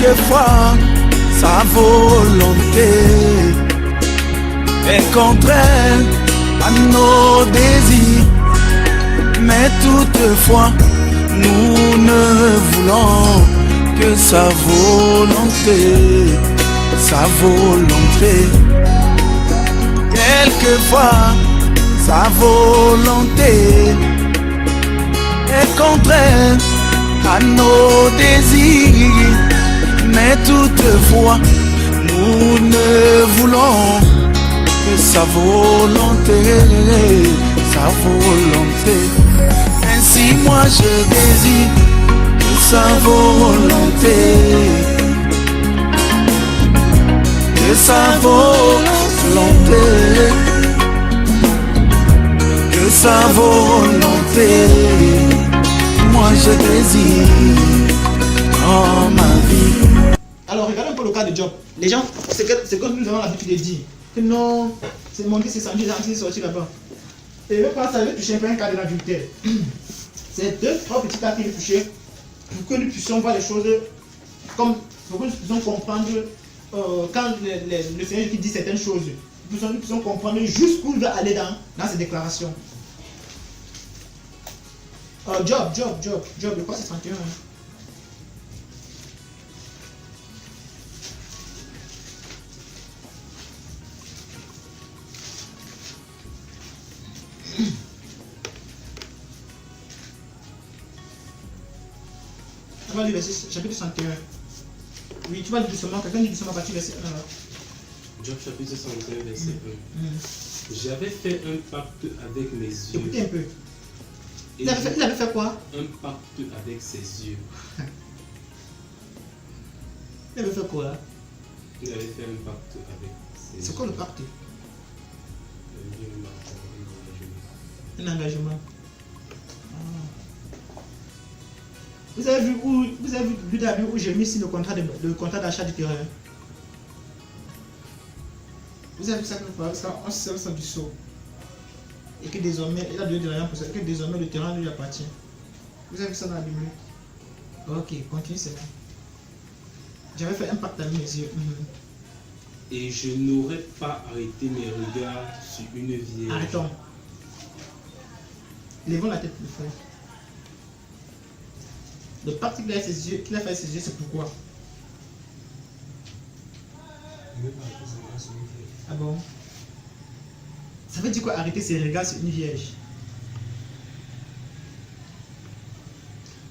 Quelquefois, sa volonté est contraire à nos désirs, mais toutefois, nous ne voulons que sa volonté, sa volonté. Quelquefois, sa volonté est contraire à nos désirs, mais toutefois, nous ne voulons que sa volonté, sa volonté. Ainsi moi je désire que sa volonté, que sa volonté, que sa volonté, moi je désire en ma vie. Alors regardez un peu le cas de Job. Les gens, c'est que nous avons l'habitude de dire que non, c'est mon Dieu, c'est Sandy, c'est sorti là-bas. Et le pas ça veut toucher un peu un cas de l'adultère. C'est 2-3 petits cas qu'il veut toucher pour que nous puissions voir les choses comme, pour que nous puissions comprendre quand le Seigneur qui dit certaines choses, nous puissions comprendre jusqu'où il va aller dans ses déclarations. Job, le quoi c'est 31. On va lire verset, chapitre 61. Oui, tu vas lire doucement, quelqu'un dit doucement à partir du verset 1. Job chapitre 61, verset 1. J'avais fait un pacte avec mes yeux. Écoutez un peu. Il avait fait quoi? Un pacte avec ses yeux. Il avait fait quoi? Il avait fait un pacte avec ses yeux. C'est quoi le pacte? Un engagement. Vous avez vu où j'ai mis ici le contrat d'achat du terrain? Vous avez vu ça quelque part? Parce qu'on se sert du sceau. Et que désormais, il a donné de l'argent pour ça, et que désormais le terrain lui appartient. Vous avez vu ça dans la Bible? Ok, continue, c'est bon. J'avais fait un pacte avec mes yeux. Et je n'aurais pas arrêté mes regards sur une vierge. Arrêtons. Levons la tête, le frère. Le pacte qu'il a fait avec ses yeux, c'est pourquoi? Ah bon? Ça veut dire quoi arrêter ses regards sur une vierge?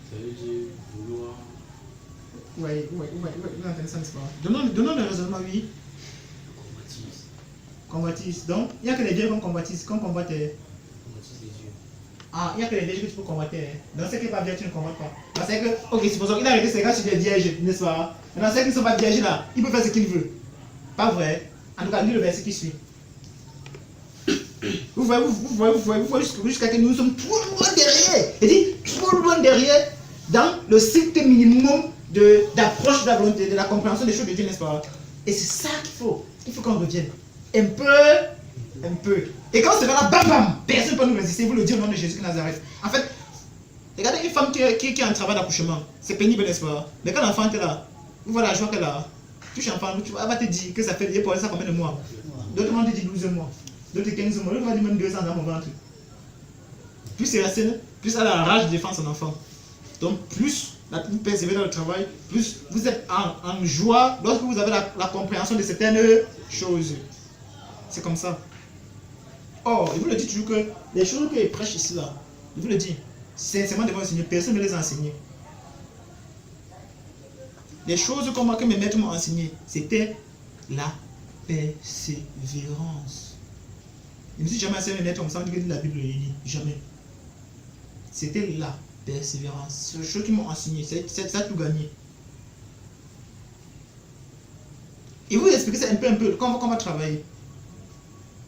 Ça veut dire vouloir. Ouais, intéressant, n'est-ce pas? Donnons le raisonnement, oui. Convoitise. Donc, il n'y a que les vierges qu'on convoitise, qu'on combatte. Convoitise les yeux. Ah, il n'y a que les vierges que tu peux combattre. Dans ce qui n'est pas vierge, tu ne combattes pas. Parce que, ok, supposons qu'il a arrêté ses regards sur des vierges, n'est-ce pas? Mais dans ceux qui ne sont pas vierges là, il peut faire ce qu'il veut. Pas vrai? En tout cas, lis le verset qui suit. Vous voyez jusqu'à que nous sommes trop loin derrière. Il dit trop loin derrière dans le strict minimum d'approche de la volonté, de la compréhension des choses de Dieu, n'est-ce pas? Et c'est ça qu'il faut. Il faut qu'on revienne. Un peu. Et quand c'est là, bam bam, personne ne peut nous résister. Vous le dire au nom de Jésus de Nazareth. En fait, regardez une femme qui a un travail d'accouchement. C'est pénible, n'est-ce pas? Mais quand l'enfant est là, vous voyez la joie qu'elle a. Touche enfant, elle va te dire que ça fait pour ça combien de mois? D'autres vont te dire 12 mois. D'autres 15 mois. D'autres vont dire même 2 ans dans mon ventre. Plus c'est resté, plus elle a la rage de défendre son enfant. Donc plus vous persévérez dans le travail, plus vous êtes en joie lorsque vous avez la compréhension de certaines choses. C'est comme ça. Or, il vous le dit toujours que les choses qu'il prêche ici là, il vous le dit, sincèrement devant le Seigneur, personne ne les a enseignées. Les choses que mes maîtres m'ont enseignées, c'était la persévérance. Je ne me suis jamais enseigné mes maîtres comme ça, on dit que la Bible le lit. Jamais. C'était la persévérance. C'est les choses qu'ils m'ont enseigné. Ça a tout gagné. Et vous expliquez ça un peu, comment on va travailler.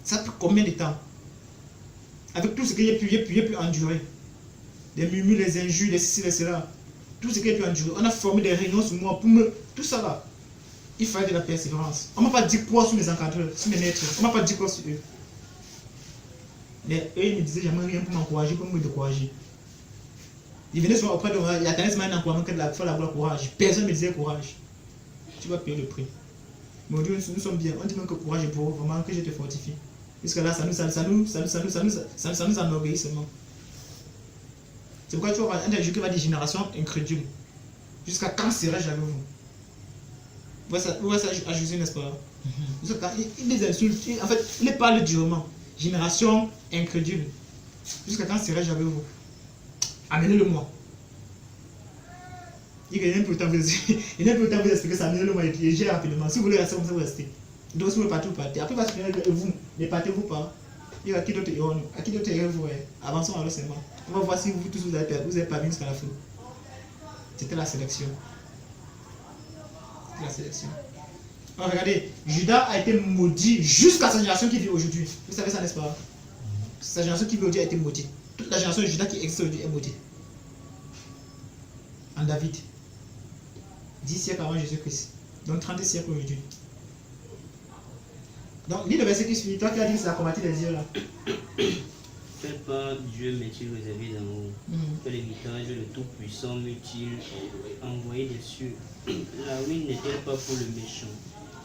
Ça prend combien de temps? Avec tout ce qu'il y a pu endurer. Les murmures, les injures, les ceci, les cela. Tout ce qu'il y a pu endurer. On a formé des réunions sur moi pour me... Tout ça là. Il fallait de la persévérance. On ne m'a pas dit quoi sur mes encadreurs, sur mes maîtres. On ne m'a pas dit quoi sur eux. Mais eux, ils me disaient jamais rien pour m'encourager, pour me décourager. Ils venaient souvent auprès de moi, il y a tellement d'encouragement que de la foi, la courage. Personne ne me disait courage. tu vas payer le prix. Mais aujourd'hui, nous sommes bien. On dit même que courage et pour vraiment que je te fortifie. Puisque là, ça nous enorgueillit seulement. C'est pourquoi tu vois un des jours qui va dire génération incrédule. Jusqu'à quand serai-je avec vous? Vous voyez ça à Jésus, n'est-ce pas? Il les insulte. En fait, il parle durement. Génération incrédule. Jusqu'à quand serai-je avec vous? Amenez-le-moi. Il n'y a plus le temps de vous expliquer ça. Amenez-le-moi et j'ai rapidement. Si vous voulez rester comme ça, vous restez. Donc si vous voulez partir, vous partez. Après, il va se finir vous. Ne partez-vous pas. Il y a qui d'autre iront. À qui d'autre irez-vous? Avançons alors seulement. On va voir si vous tous vous avez pas vu jusqu'à la fin. C'était la sélection. C'était la sélection. Alors regardez, Judas a été maudit jusqu'à sa génération qui vit aujourd'hui. Vous savez ça, n'est-ce pas? Sa génération qui vit aujourd'hui a été maudite. Toute la génération de Judas qui existe aujourd'hui est maudite. En David. 10 siècles avant Jésus-Christ. Donc 30 siècles aujourd'hui. Donc, lis le verset qui suit. Toi qui as dit que c'est la combattu des yeux là. Quel pas Dieu m'est-il réservé d'en haut? Quel héritage le Tout-Puissant m'est-il envoyé des cieux? La ruine n'est-elle pas pour le méchant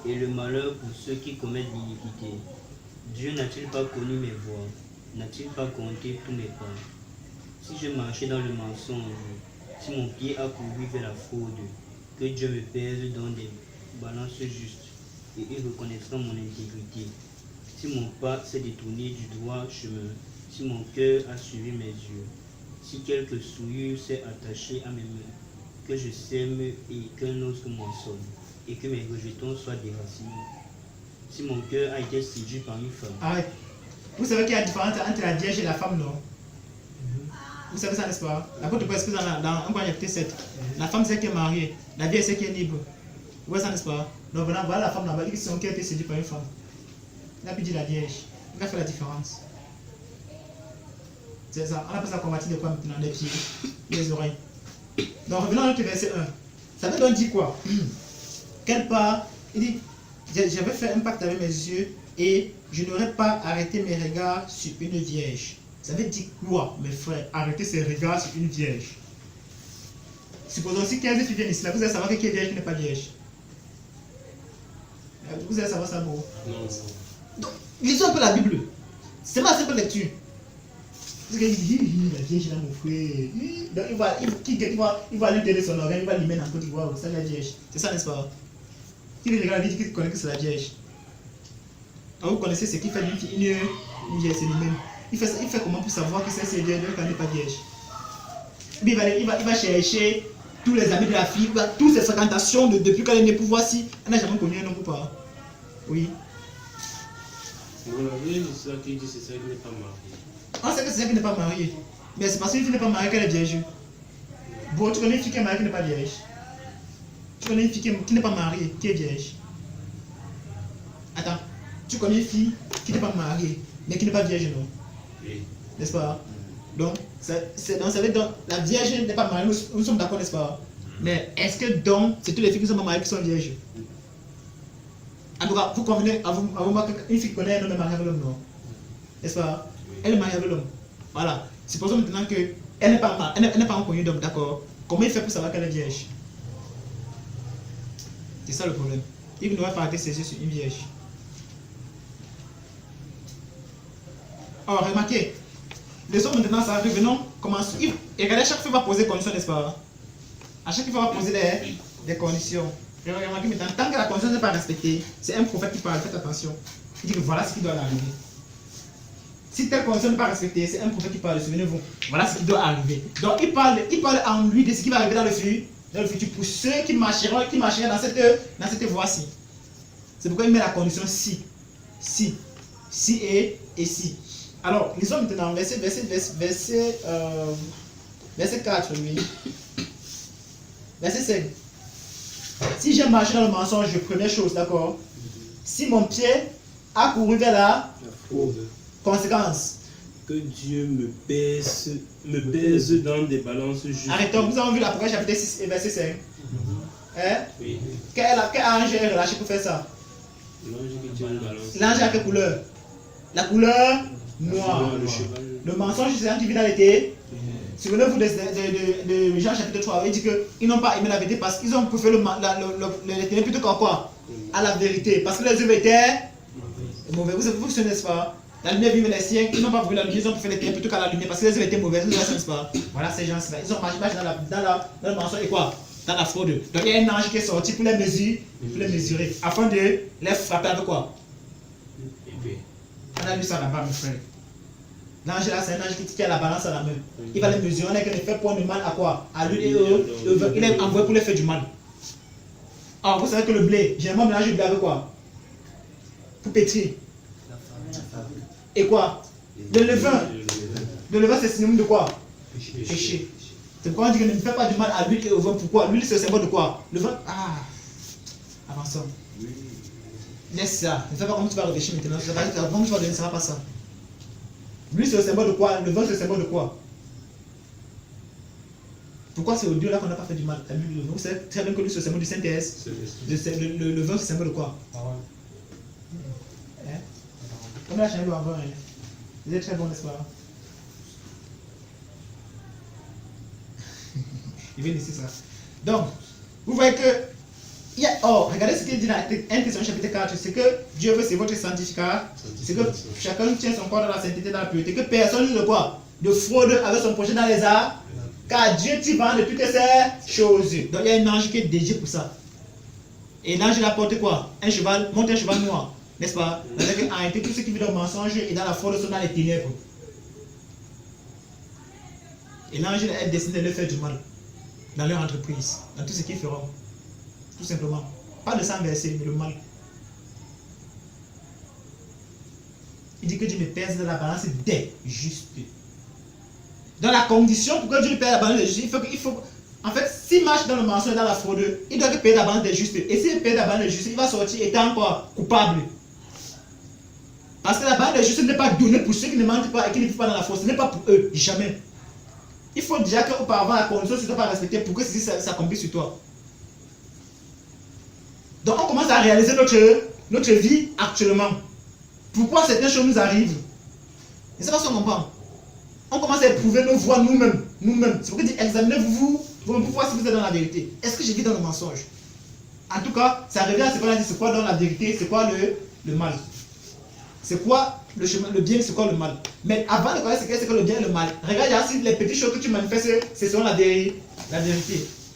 et le malheur pour ceux qui commettent l'iniquité? Dieu n'a-t-il pas connu mes voies? N'a-t-il pas compté tous mes pas? Si je marchais dans le mensonge, si mon pied a couru vers la fraude, que Dieu me pèse dans des balances justes et il reconnaîtra mon intégrité. Si mon pas s'est détourné du droit chemin, si mon cœur a suivi mes yeux, si quelque souillure s'est attachée à mes mains, que je sème et qu'un autre moissonne, et que mes rejetons soient déracinés. Si mon cœur a été séduit par une femme. Arrête. Vous savez qu'il y a une différence entre la vierge et la femme, non? Vous savez ça, n'est-ce pas? L'apôtre Paul explique dans 1 Corinthiens 7. La femme, c'est qui est mariée. La vierge, c'est qui est libre. Vous voyez ça, n'est-ce pas? Donc voilà la femme là-bas, il dit que son cœur a été séduit par une femme. Il a pu dire la vierge. Il a fait la différence. C'est ça. On appelle ça combattre de quoi maintenant? Les pieds, les oreilles. Donc revenons à notre verset 1. Ça veut donc dire quoi? Quelle part? Il dit, j'avais fait un pacte avec mes yeux et je n'aurais pas arrêté mes regards sur une vierge. Ça veut dire quoi, mes frères? Arrêter ses regards sur une vierge. Supposons si 15 filles viennent ici, là, vous allez savoir qui est vierge et qui n'est pas vierge. Vous allez savoir ça, bon? Non. Donc, lisons un peu la Bible. C'est ma simple lecture. Parce qu'il dit, la vierge là, mon frère. Donc, il va aller donner son organe, il va lui mettre en côté, il va c'est la vierge. C'est ça, n'est-ce pas? Qui regarde, il dit qu'il connaît que c'est la vierge. Alors, vous connaissez ce qui fait une vierge, c'est lui-même. Il fait comment pour savoir que c'est vierge quand elle n'est pas vierge? Il va chercher tous les amis de la fille, toutes ses fréquentations depuis qu'elle est née pour voir si elle n'a jamais connu un homme ou pas. Oui. Vous l'avez, c'est ça qui dit, c'est ça qui n'est pas marié. On sait que c'est ça qui n'est pas marié. Mais c'est parce qu'une fille n'est pas mariée qu'elle est vierge. Bon, tu connais une fille qui est mariée qui n'est pas vierge. Tu connais une fille qui n'est pas mariée, qui est vierge. Attends, tu connais une fille qui n'est pas mariée, mais qui n'est pas vierge, non? Oui. N'est-ce pas? Donc, ça veut dire donc, la vierge n'est pas mariée, nous sommes d'accord, n'est-ce pas? Mais est-ce que donc, c'est toutes les filles qui sont pas mariées qui sont vierges? En tout cas, vous convenez, à vous qu'une fille connaît un homme est marié avec l'homme, non? N'est-ce pas? Elle est mariée avec l'homme. Voilà. Supposons maintenant qu'elle n'est pas encore connue d'homme, d'accord? Comment il fait pour savoir qu'elle est vierge? C'est ça le problème. Il n'aurait pas arrêté ses yeux sur une vierge. Alors, remarquez, les hommes maintenant, ça arrive, non? Et regardez, chaque fois, il va poser des conditions, n'est-ce pas? À chaque fois, il va poser des conditions. Et remarquez maintenant, tant que la condition n'est pas respectée, c'est un prophète qui parle, faites attention. Il dit que voilà ce qui doit arriver. Si telle condition n'est pas respectée, c'est un prophète qui parle, souvenez-vous. Voilà ce qui doit arriver. Donc, il parle en lui de ce qui va arriver dans le futur pour ceux qui marcheront dans cette voie-ci. C'est pourquoi il met la condition si et si. Alors, lisons maintenant verset 4, oui. Verset 5. Si j'ai marché dans le mensonge, première chose, d'accord? Si mon pied a couru vers la fraude. Conséquence. Que Dieu me pèse dans des balances justes. Arrêtons, nous avons vu l'Apocalypse chapitre 6 et verset 5. Hein? Oui. Quel ange est relâché pour faire ça? L'ange qui tient une balance. L'ange a quelle couleur? La couleur noire. Le cheval. Le mensonge, c'est un qui vit dans l'été. Souvenez-vous de Jean chapitre 3, il dit qu'ils n'ont pas aimé la vérité parce qu'ils ont préféré les ténèbres plutôt qu'à quoi? À la vérité. Parce que les œuvres étaient mauvais. Vous savez, vous ne savez pas? La lumière vive les siens, ils n'ont pas voulu la lumière, ils ont préféré les ténèbres plutôt qu'à la lumière parce que les œuvres étaient mauvaises. Vous ne savez pas? Voilà ces gens-là. Ils ont marché dans le mensonge et quoi? Dans la fraude. Donc il y a un ange qui est sorti pour les mesurer, afin de les frapper avec quoi? On a lu ça là-bas, mes frères. L'ange là, c'est un ange qui a la balance à la main. Il va les mesurer, on est qu'il fait point de mal à quoi? À lui et eux. Il est envoyé pour les faire du mal. Alors vous savez que le blé, généralement on mélange le blé avec quoi? Pour pétrir. Et quoi? Le levain. Le levain c'est synonyme de quoi? Péché. C'est pourquoi on dit que ne fait pas du mal à l'huile et au vin. Pourquoi? L'huile c'est le symbole de quoi? Le vin. Ah. Avançons. Laisse ça. Ne fais pas comme tu vas réfléchir maintenant. Comment tu vas donner, ça ne va pas ça. L'huile c'est le symbole de quoi? Le vin c'est le symbole de quoi? Pourquoi c'est au Dieu là qu'on n'a pas fait du mal? Vous savez très bien que l'huile c'est le symbole du Saint-Est. Le vin c'est le symbole de quoi? On a changé le avant. Vous êtes très bon, n'est-ce pas? Il vient ici ça. Donc, vous voyez que regardez ce qu'il dit dans 1 Thessaloniciens chapitre 4, c'est que Dieu veut, c'est votre sanctificat, c'est que chacun tient son corps dans la sainteté, dans la pureté, que personne ne quoi? De fraude avec son projet dans les arts, car Dieu t'y vend de toutes ces choses. Donc il y a un ange qui est dédié pour ça. Et l'ange il a porté quoi? Un cheval, monte un cheval noir, n'est-ce pas? C'est-à-dire qu'en réalité, tout ce qui vit dans le mensonge et dans la fraude sont dans les ténèbres. Et l'ange est destiné à leur faire du mal dans leur entreprise, dans tout ce qu'ils feront. Tout simplement. Pas le sang versé, mais le mal. Il dit que Dieu me pèse dans la balance des justes. Dans la condition pour que Dieu lui pèse la balance des justes, il faut en fait, s'il marche dans le mensonge et dans la fraude, il doit payer la balance des justes. Et s'il paye la balance des justes, il va sortir étant quoi? Coupable. Parce que la balance des justes n'est pas donnée pour ceux qui ne mentent pas et qui ne vivent pas dans la fraude. Ce n'est pas pour eux, jamais. Il faut déjà qu'auparavant la condition ne soit pas respectée pour que ceci s'accomplisse sur toi. Donc on commence à réaliser notre vie actuellement. Pourquoi certaines choses nous arrivent? Et c'est parce qu'on comprend. On commence à éprouver nos voies nous-mêmes. C'est pourquoi il dit examinez-vous pour voir si vous êtes dans la vérité. Est-ce que je vis dans le mensonge? En tout cas, ça revient à ce qu'on a dit, c'est quoi dans la vérité, c'est quoi le mal. C'est quoi le chemin, le bien, c'est quoi le mal. Mais avant de connaître c'est quoi le bien et le mal, regarde si les petites choses que tu manifestes, c'est selon la vérité.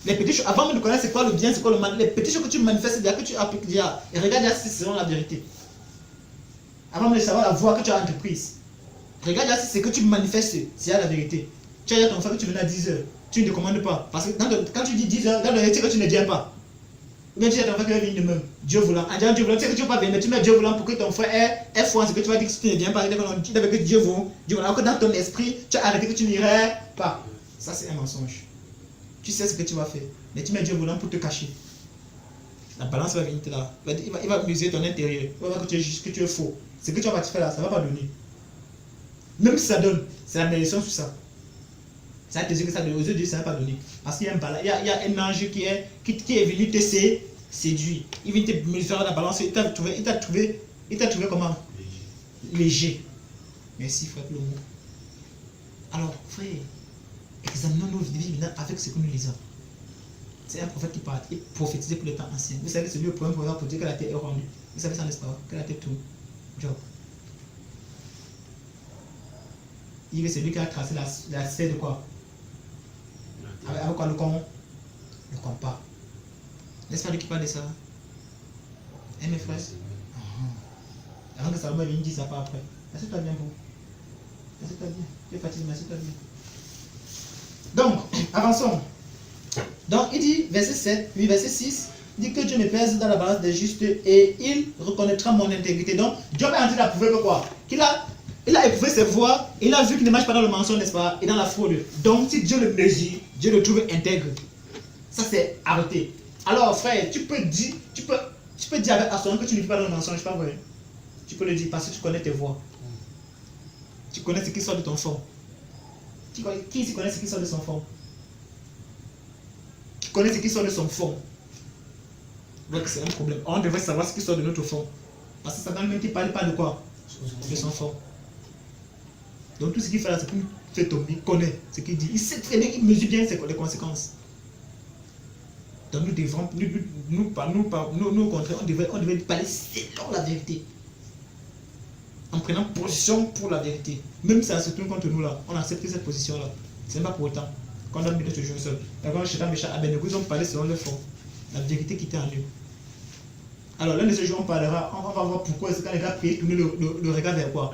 Les petites choses, avant de connaître c'est quoi le bien, c'est quoi le mal, les petites choses que tu manifestes, que tu appliques déjà, et regarde si c'est selon la vérité. Avant de savoir la voie que tu as entreprise, regarde si c'est que tu manifestes, c'est la vérité. Tu as dit à ton frère que tu venais à 10h, tu ne te commandes pas. Parce que quand tu dis 10h, dans la vérité que tu ne viens pas. Ou bien tu dis à ton frère qu'il va venir demain, Dieu voulant. En disant Dieu voulant, tu sais que tu ne vas pas venir, mais tu mets Dieu voulant pour que ton frère ait foi en ce que tu vas dire que si tu ne viens pas. Tu n'avais que Dieu voulant. Alors que dans ton esprit, tu as arrêté que tu n'irais pas. Ça, c'est un mensonge. Tu sais ce que tu vas faire, mais tu mets Dieu voulant pour te cacher. La balance va venir là. Il va mesurer ton intérieur. Il va voir que tu es faux. Ce que tu vas faire là, ça ne va pas donner. Même si ça donne, c'est la malédiction sur ça. Ça va te dire que ça donne. Aux yeux de Dieu, ça ne va pas donner. Parce qu'il y a un ange qui est venu te séduire. Il vient te mesurer la balance. Il t'a trouvé comment? Léger. Merci, frère, pour le mot. Alors, frère, examinons nos vies avec ce que nous lisons. C'est un prophète qui parle. Il prophétisait pour le temps ancien. Vous savez que c'est lui le premier prophète pour dire que la terre est rendue. Vous savez ça, n'est-ce pas? Que la terre tourne. Job. Il est celui qui a tracé la sphère de quoi? Avec quoi le compas. N'est-ce pas lui qui parle de ça? Hein, mes frères? Avant que Salomon vienne dire ça pas après. Assieds-toi bien, vous. Assieds-toi bien. Tu es fatigué, mais assieds-toi bien. Donc, avançons. Donc, il dit, verset 7, puis verset 6, il dit que Dieu me pèse dans la balance des justes et il reconnaîtra mon intégrité. Donc, Dieu est en train d'approuver que quoi? Il a éprouvé ses voies, il a vu qu'il ne marche pas dans le mensonge, n'est-ce pas? Et dans la fraude. Donc, si Dieu le mesure, Dieu le trouve intègre. Ça, c'est arrêté. Alors, frère, tu peux dire avec assurance que tu ne vis pas dans le mensonge, pas vrai? Tu peux le dire parce que tu connais tes voies. Tu connais ce qui sort de ton fond. Qui ici connaît ce qui sort de son fond? Qui connaît ce qui sort de son fond? Donc, c'est un problème. On devrait savoir ce qui sort de notre fond. Parce que ça dans le même qui ne parle pas de quoi? De son fond. Donc tout ce qu'il fait là, c'est pour nous faire tomber, il connaît ce qu'il dit. Il sait très bien, il mesure bien les conséquences. Donc nous devrons, nous au contraire, on devait parler selon la vérité. En prenant position pour la vérité. Même si ça se tourne contre nous là, on accepte cette position-là. Ce n'est pas pour autant qu'on doit mettre ce jour seul. D'accord, Chétan, Méchant, Abednego, ils ont parlé selon le fond. La vérité qui était en eux. Alors, l'un de ces jours, on parlera, on va voir pourquoi est-ce que quand les gars priaient, tourner le regard vers quoi?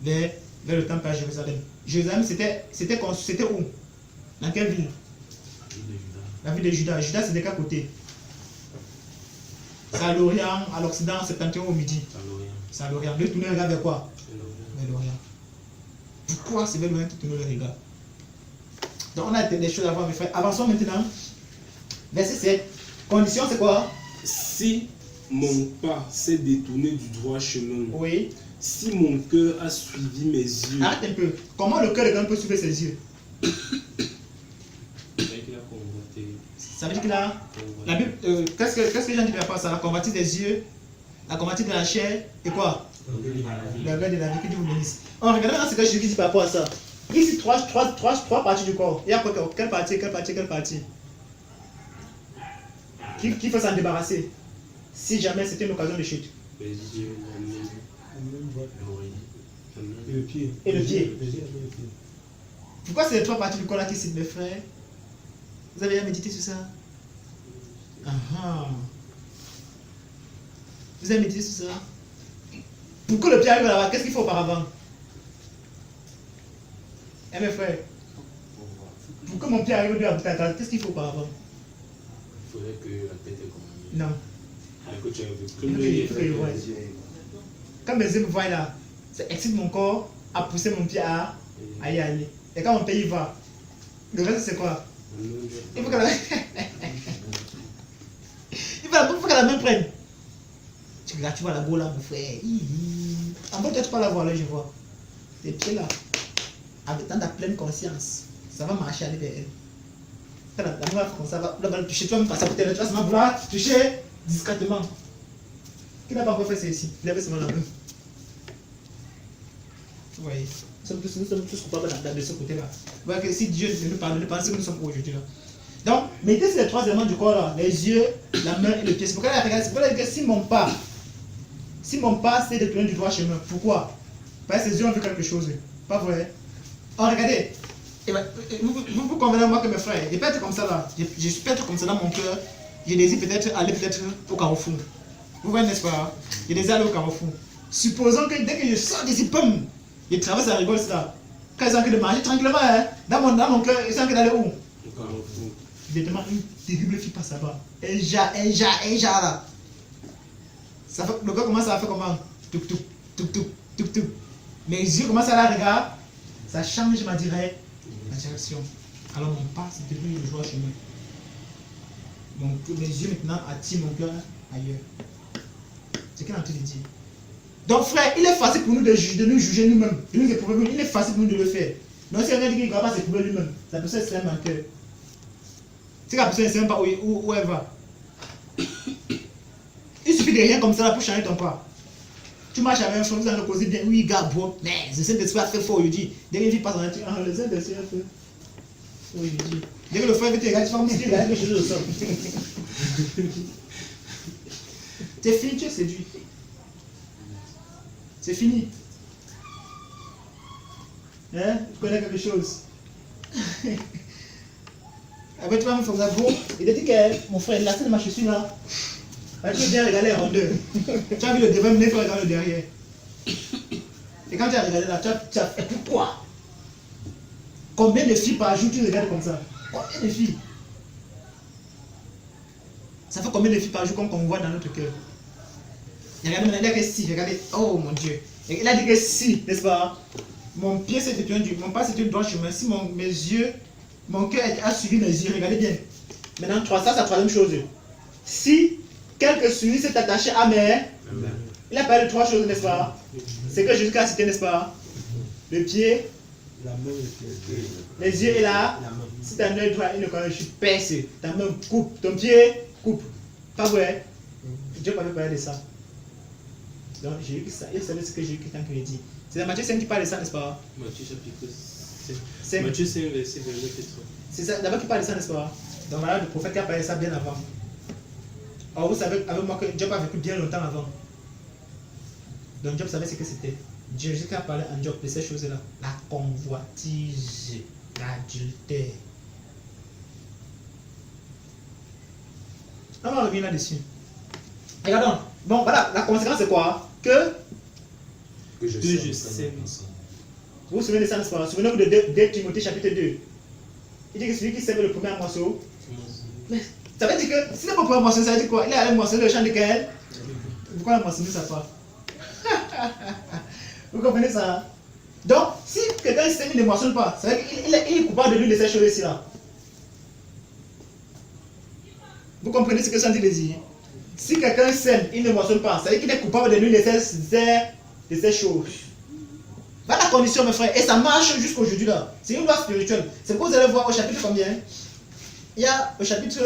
Vers le temple à Jérusalem. Jérusalem, c'était où? Dans quelle ville? La ville de Juda. Juda, c'est de quel côté? C'est à l'Orient, à l'Occident, septentrion, au midi. C'est à l'Orient. De tourner le regard vers quoi? Vers l'Orient. Pourquoi c'est vers l'Orient qui tourne le regard? Donc, on a des choses à voir, mes frères. Avançons maintenant. Verset 7. Condition, c'est quoi? Si mon pas s'est détourné du droit chemin, Oui. si mon cœur a suivi mes yeux, Arrête un peu. Comment le cœur de quelqu'un peut suivre ses yeux? Ça veut dire qu'il a. La Bible, qu'est-ce que Jean dit par rapport à ça? La convoitise des yeux, la convoitise de la chair, et quoi? La gueule de la vie, que Dieu vous bénisse. On regarde maintenant ce que Jésus dit par rapport à ça. Ici, trois parties du corps. Il y a quoi? Quelle partie? Qui faut s'en débarrasser? Si jamais c'était une occasion de chute. les yeux, Et le pied. Et le pied. Pourquoi c'est les trois parties du corps là qui citent, mes frères? Vous avez déjà médité sur ça? Vous avez médité sur ça? Pour que le pied arrive là-bas, qu'est-ce qu'il faut auparavant? Mes frères, pour que mon pied arrive à ta casa, qu'est-ce qu'il faut auparavant? Il faudrait que la tête est comme Non. que tu as vu. Il faut que je voie. Quand mes yeux me voient là, ça excite mon corps à pousser mon pied à y aller. Et quand mon pied y va, le reste c'est quoi? Il faut que la... il faut que la main prenne. Tu regardes, tu vois la go là, mon frère. En fait, tu peux la voir là, je vois. Tes pieds là, avec tant de pleine conscience, ça va marcher aller vers elle. Quand la main va comme ça, va toucher, tu vas me passer à côté de toi, tu vas vouloir toucher discrètement. Qui n'a pas encore fait ça ici? Il avait seulement la main. Vous voyez, nous sommes tous coupables de ce côté-là. Vous voyez que si Dieu ne nous pardonne pas, c'est que nous sommes aujourd'hui là. Donc, mettez ces trois éléments du corps là, les yeux, la main et le pied. C'est pourquoi il que si mon pas c'est de tourner du droit chemin, pourquoi? Parce que ses yeux ont vu quelque chose. Pas vrai? Oh, regardez. Vous convenez moi que mes frères, je peux être comme ça là. Je peux être comme ça dans mon cœur. Je désire peut-être aller au Carrefour. Vous voyez, n'est-ce pas? Je désire aller au Carrefour. Supposons que dès que je sors d'ici, pum, je traverse la rigole là. Quand ils ont envie de manger tranquillement, hein, dans mon cœur, ils ont envie d'aller où? au Carrefour. Évidemment, une terrible fille passe là-bas. Un jar là. Ça fait, le gars commence à faire comment? Tuk tuk, tuk tuk, tuk tuk. Mes yeux commencent à la regarder. Ça change ma direction. Alors mon pas, c'est devenu le droit chemin. Mes yeux maintenant attirent mon cœur ailleurs. C'est ce qu'il est en train de dire. Donc frère, il est facile pour nous de nous juger nous-mêmes, de nous éprouver nous. Il est facile pour nous de le faire. Donc si on a dit qu'il ne va pas s'éprouver lui-même, la personne est en cœur. Si la personne ne sait même pas où elle va. Il suffit de rien comme ça là pour changer ton pas. Tu marches avec un frère, vous allez causer bien, oui gars, bon, mais je sais que tu vas faire fort aujourd'hui. Dès qu'il passe en un truc, le zèle de ce fait. Oui, je dis. Dès que le frère veut te regarder, tu vas me dire, il a quelque chose au sol. C'est fini, tu es séduit. C'est fini. Hein? Tu connais quelque chose. Après, tu vas me faire ça bon. Il a dit que mon frère, la scène de ma chaussure là. Tu veux bien regarder les rondeurs. Tu as vu le devant, mais il faut regarder le derrière. Et quand tu as regardé là, tu as fait pourquoi? Combien de filles par jour tu regardes comme ça? Combien de filles? Ça fait combien de filles par jour qu'on voit dans notre cœur? Regardez maintenant, il a dit que si, regardez, oh mon Dieu. Il a dit que si, n'est-ce pas? Mon pied s'est détourné mon pas c'était le droit chemin. Si mes yeux, mon cœur a suivi mes yeux, regardez bien. Maintenant, ça c'est la troisième chose. Si quelque celui s'est attaché à mes, il a parlé de trois choses, n'est-ce pas? C'est que Jésus a cité, n'est-ce pas? Le pied, La main, les yeux et là. la main. Si ta main droite, il ne connaît, je suis percé. Ta main coupe, ton pied coupe. Pas vrai? Dieu m'avait parlé de ça. Donc, j'ai eu ça. Il savait ce que j'ai eu qui tant qu'il dit. C'est dans Matthieu 5 qui parle de ça, n'est-ce pas? Matthieu chapitre 5. 5. Matthieu 5, verset 29 et 30. C'est ça, d'abord qui parle de ça, n'est-ce pas? Donc voilà, le prophète qui a parlé de ça bien avant. Or, vous savez avec moi que Job a vécu bien longtemps avant. Donc Job savait ce que c'était. Jésus qui a parlé en Job de ces choses-là. La convoitise, l'adultère. On va revenir là-dessus. Regardons. Bon, voilà, la conséquence c'est quoi? Que je sème. vous vous souvenez de ça, n'est-ce pas? Souvenez-vous de 2 Timothée chapitre 2. Il dit que celui qui sème le premier morceau. Mais ça veut dire que si le premier morceau, ça veut dire quoi? Il est allé moissonner le champ de quel? Pourquoi il a moissonné ça pas? Vous comprenez ça? Donc, si quelqu'un sème, il ne moissonne pas, ça veut dire qu'il est coupable de l'une de ces choses-ci là. Vous comprenez ce que ça veut dire? Si quelqu'un sème, il ne moissonne pas, ça veut dire qu'il est coupable de l'une de ces choses. Voilà la condition, mes frères. Et ça marche jusqu'à aujourd'hui là. C'est une loi spirituelle. C'est pourquoi vous allez voir au chapitre combien? Il y a au chapitre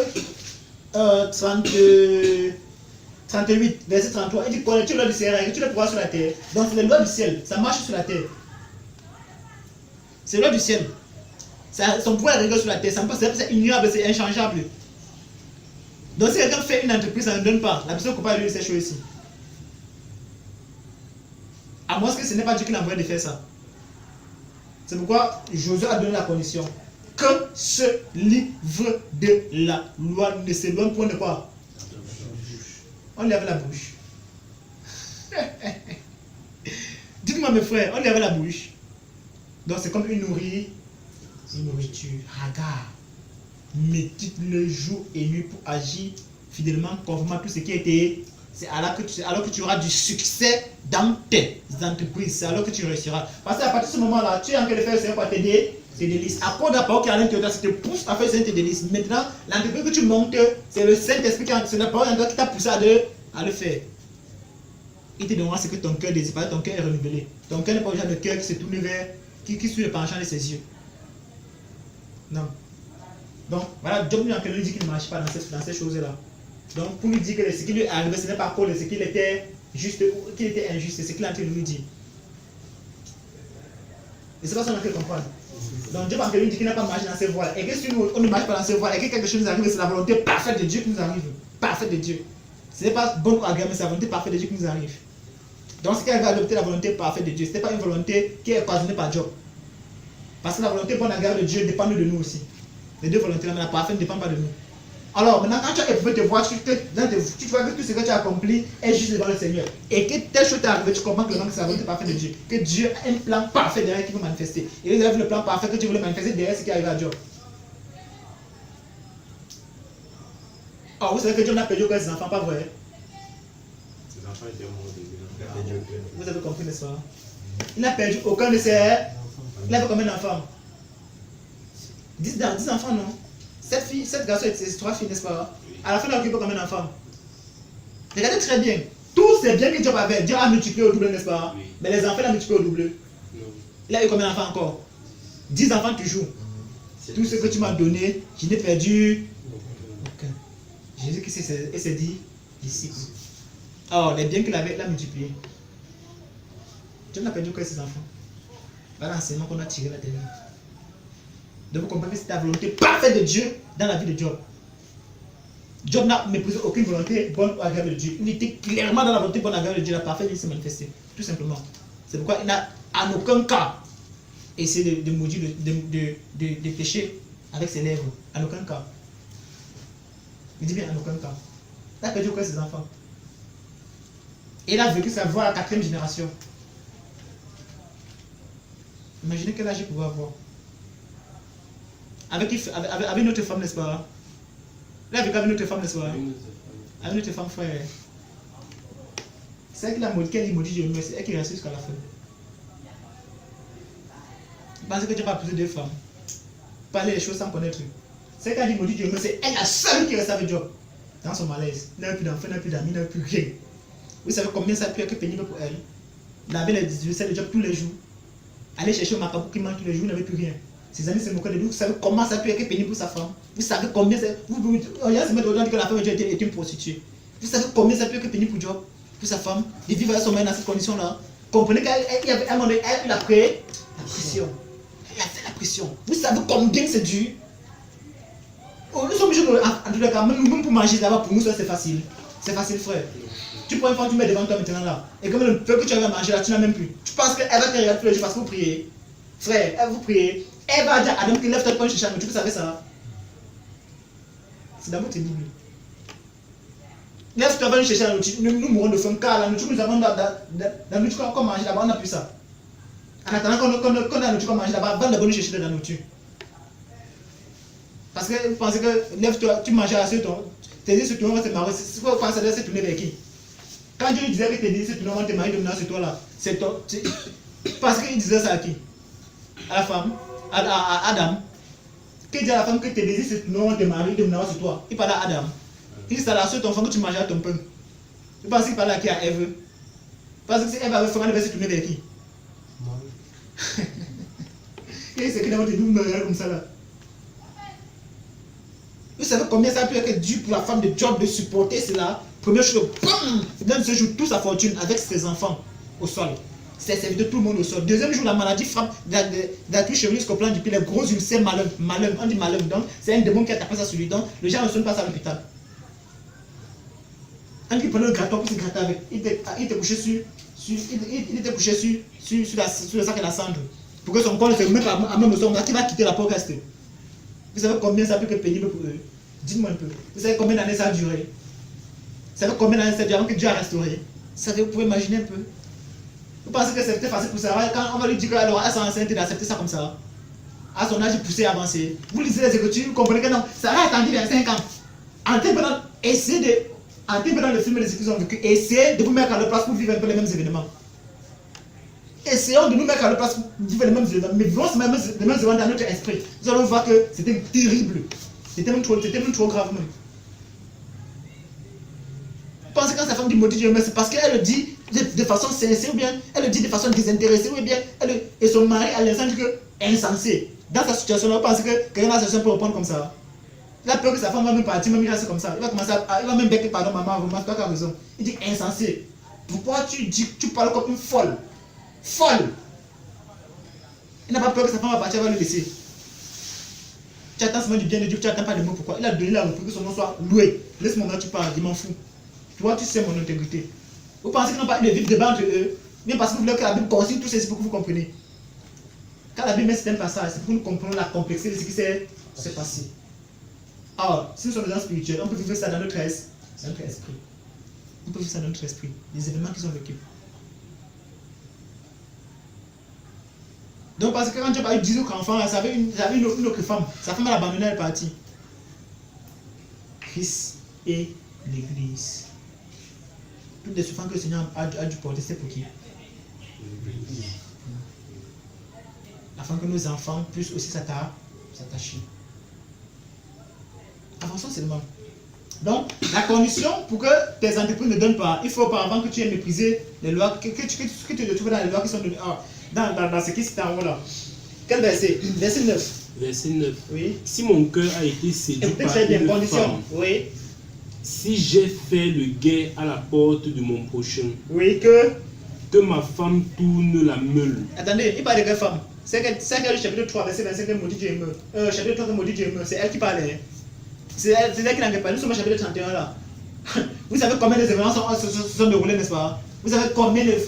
38, verset 33. Il dit connais-tu les lois du ciel et que tu les pourras sur la terre. Donc c'est les lois du ciel. Ça marche sur la terre. C'est les lois du ciel. Son pouvoir est réglé sur la terre. C'est ignorable, c'est inchangeable. Donc si quelqu'un fait une entreprise, ça ne donne pas. La personne ne peut pas lui ces choses ici. À moins que ce n'est pas Dieu qui l'a envoyé de faire ça. C'est pourquoi Josué a donné la condition. Que ce livre de la loi ne s'éloigne point de quoi? On lève la bouche. Dites-moi mes frères, on lève la bouche. Donc c'est comme une nourriture. Hagar. Médite le jour et nuit pour agir fidèlement conformément à tout ce qui a été. C'est alors que tu auras du succès dans tes entreprises. C'est alors que tu réussiras. Parce qu'à partir de ce moment-là, tu es en train de faire ce pour t'aider. C'est des listes. À cause de la parole qui est à l'intérieur, ça te pousse à faire ces délices. Maintenant, l'entreprise que tu montes, c'est le Saint-Esprit c'est la parole qui t'a poussé à le faire. Il te donnera ce que ton cœur désire. Ton cœur est renouvelé. Ton cœur n'est pas le genre de cœur qui se tourne vers, qui suit le penchant de ses yeux. Non. Donc, voilà, Job lui dit qu'il ne marche pas dans ces choses-là. Donc, pour lui dire que ce qui lui est arrivé, ce n'est pas à cause de ce qu'il était juste ou qu'il était injuste, c'est ce qu'il est en train de lui dire. Et c'est pas ça qu'on a fait comprendre. Donc, Job en lui dit qu'il n'a pas marché dans ses voies. Et que si nous, on ne marche pas dans ses voies, et que quelque chose nous arrive, c'est la volonté parfaite de Dieu qui nous arrive. Parfaite de Dieu. Ce n'est pas bon ou agréable, mais c'est la volonté parfaite de Dieu qui nous arrive. Donc, ce qui arrive à adopter la volonté parfaite de Dieu, ce n'est pas une volonté qui est occasionnée par Job. Parce que la volonté bonne et agréable de Dieu dépend de nous aussi. Les deux volontés, mais la parfaite ne dépend pas de nous. Alors, maintenant, quand tu as éprouvé te voir, tu vois que tout ce que tu as accompli est juste devant le Seigneur. Et que telle chose t'est arrivée, tu comprends que c'est la volonté parfaite de Dieu. Que Dieu a un plan parfait derrière qui veut manifester. Et il a vu le plan parfait que tu voulais manifester derrière ce qui est arrivé à Job. Alors, vous savez que Dieu n'a perdu aucun de ses enfants, pas vrai? Ses enfants étaient morts. Vous avez compris, n'est-ce pas? Il n'a perdu aucun de ses... Il avait combien d'enfants? 10 enfants, non? 7 garçons et 3 filles, n'est-ce pas? À la fin, il a occupé combien d'enfants? Regardez très bien. Tous ces biens que Job avait, Dieu a multiplié au double, n'est-ce pas? Oui. Mais les enfants, il a multiplié au double. Non. Il a eu combien d'enfants encore? 10 enfants toujours. Tout ce que tu m'as donné, je n'ai perdu aucun. Jésus qui s'est dit disciple. Alors, les biens qu'il avait, il a multiplié. Dieu n'a perdu que ses enfants. Voilà l'enseignement qu'on a tiré là dedans. Donc vous comprenez que c'est la volonté parfaite de Dieu dans la vie de Job. Job n'a méprisé aucune volonté bonne ou agréable de Dieu. Il était clairement dans la volonté bonne ou agréable de Dieu. La parfaite, il s'est manifesté. Tout simplement. C'est pourquoi il n'a en aucun cas essayé de maudire, de pécher avec ses lèvres. En aucun cas. Il dit bien en aucun cas. Il a perdu aucun de ses enfants. Et il a vécu sa voix à la 4e génération. Imaginez quel âge il pouvait avoir. Avec une autre femme, n'est-ce pas? Là, avec une autre femme, n'est-ce pas? Avec une autre femme, frère. C'est elle qui a maudit Dieu, mais c'est elle qui reste jusqu'à la fin. Parce que Dieu n'a pas plus de femmes. Parler les choses sans connaître. C'est elle qui a dit maudit Dieu, mais c'est elle la seule qui reste avec Job. Dans son malaise. Il n'a plus d'enfant, il n'a plus d'amis, il n'a plus rien. Vous savez combien ça a pu être pénible pour elle? Laver les vaisselles de Job tous les jours. Aller chercher au macabre qui mange tous les jours, il n'avait plus rien. Ses amis se moquaient de lui. Vous savez comment ça peut être pénible pour sa femme? Vous savez combien c'est. Il y a se mettre au-dedans que la femme de Dieu était une prostituée. Vous savez combien ça peut être pénible pour Job, pour sa femme, de vivre avec son mari dans cette condition-là? Comprenez qu'il y avait un moment donné, elle a pris la pression. Elle a fait la pression. Vous savez combien c'est dur? Oh, nous sommes obligés de. En tout cas, même pour manger là-bas, pour nous, ça c'est facile. C'est facile, frère. Tu prends une femme, tu mets devant toi maintenant là. Et comme le peu que tu as manger là, tu n'as même plus. Tu penses qu'elle va te regarder tous les jours parce que vous priez. Frère, elle vous priez. Elle va dire à Adam que lève-toi pour chercher. Mais tu peux savoir ça. C'est dans votre Bible. Lève-toi pour chercher la nourriture. Nous mourrons de faim car la nourriture nous avons dans la nourriture qu'on mange là-bas, on n'a plus ça. En attendant qu'on a la nourriture qu'on mange là-bas, avant de chercher de la nourriture. Parce que vous pensez que lève-toi, tu manges à ce ton. Tes yeux se tournent, c'est marrant. C'est quoi ça doit se tourner vers qui? Quand Dieu disait que tes yeux se tournent, tes maris dominant sur toi là, c'est toi. Parce qu'il disait ça à qui? À la femme, à Adam. Qu'il dit à la femme que tes désirs se tournent, tes maris dominant sur toi. Il parlait à Adam. Il dit c'est la seule ton enfant que tu manges à ton pain. Tu penses qu'il parlait à qui? À Ève. Parce que si Ève avait fait, elle devait se tourner vers qui? Et c'est qu'il a dit, nous comme ça là. Vous savez combien ça peut être dur pour la femme de Job de supporter cela? Première chose, bam, il donne ce jour toute sa fortune avec ses enfants au sol. C'est servi de tout le monde au sol. Deuxième jour, la maladie frappe la touche chevelu jusqu'au plan du pied, les gros ulcères malin, on dit malin. Donc, c'est un démon qui a tapé ça sur lui. Donc, le gens ne sont pas à l'hôpital. Un qui prenait le grattoir pour se gratter avec, il était couché sur le sac et la cendre. Pour que son corps ne se mette à même au sol, qui va quitter la peau reste. Vous savez combien ça peut être pénible pour eux? Dites-moi un peu. Vous savez combien d'années ça a duré? Vous savez combien d'années ça a duré avant que Dieu a restauré? Vous savez, vous pouvez imaginer un peu. Vous pensez que c'était facile pour Sarah? Quand on va lui dire qu'elle aura son enceinte, il a accepté ça comme ça. À son âge poussé, avancé. Vous lisez les Écritures, vous comprenez que non. Sarah a attendu 25 ans. Essayez dans le film des Écritures ont vécu. Essayez de vous mettre à leur place pour vivre un peu les mêmes événements. Essayons de nous mettre à la place pour vivre les mêmes événements, mais vivons les mêmes événements dans notre esprit. Nous allons voir que c'était terrible. C'était même trop grave même. Pensez quand sa femme dit maudit Dieu, mais c'est parce qu'elle le dit de façon sincère ou bien elle le dit de façon désintéressée ou bien et son mari à l'instant dit que insensé. Dans sa situation là, vous pensez que quelqu'un dans sa situation peut répondre comme ça? Il a peur que sa femme va même partir, même il reste comme ça. Il va commencer il va même becquer pardon maman, vraiment, toi qui as raison. Il dit insensé. Pourquoi tu parles comme une folle? Folle. Il n'a pas peur que sa femme va partir, elle va le laisser. Tu attends seulement du bien de Dieu, tu n'attends pas de mots. Pourquoi? Il a donné la pour que son nom soit loué. Laisse-moi là, tu parles, je m'en fous. Toi, tu sais mon intégrité. Vous pensez qu'ils n'ont pas eu de vivre débat entre eux? Bien parce que vous voulez que la Bible consigne tout ceci pour que vous compreniez. Quand la Bible met certains passages, c'est pour que nous comprenions la complexité de ce qui s'est passé. Alors, si nous sommes des gens spirituels, on peut vivre ça dans notre esprit. On peut vivre ça dans notre esprit. Les événements qui sont vécus. Donc, parce que quand tu as eu 10 autres enfants, ça avait une autre femme. Sa femme, elle a abandonné, elle est partie. Christ et l'Église. Toutes les souffrances que le Seigneur a dû porter, c'est pour qui? Afin que nos enfants puissent aussi s'attacher. Avançons seulement. Donc, la condition pour que tes entreprises ne donnent pas, il faut auparavant que tu aies méprisé les lois, que tu te trouves dans les lois qui sont données. Dans ce qui c'est en haut là. Quel verset? Verset 9. Verset 9. Oui. Si mon cœur a été séduit par une femme, oui. si j'ai fait le guet à la porte de mon prochain, Oui, que ma femme tourne la meule. Attendez, il parle de quelle femme? C'est quel chapitre 3, verset 25, que maudit Dieu et meurt. Chapitre 3, que maudit Dieu et meurt. C'est elle qui parlait. C'est elle qui n'en fait pas. Nous sommes au chapitre 31 là. Vous savez combien de événements se sont déroulés, n'est-ce pas? Vous savez combien de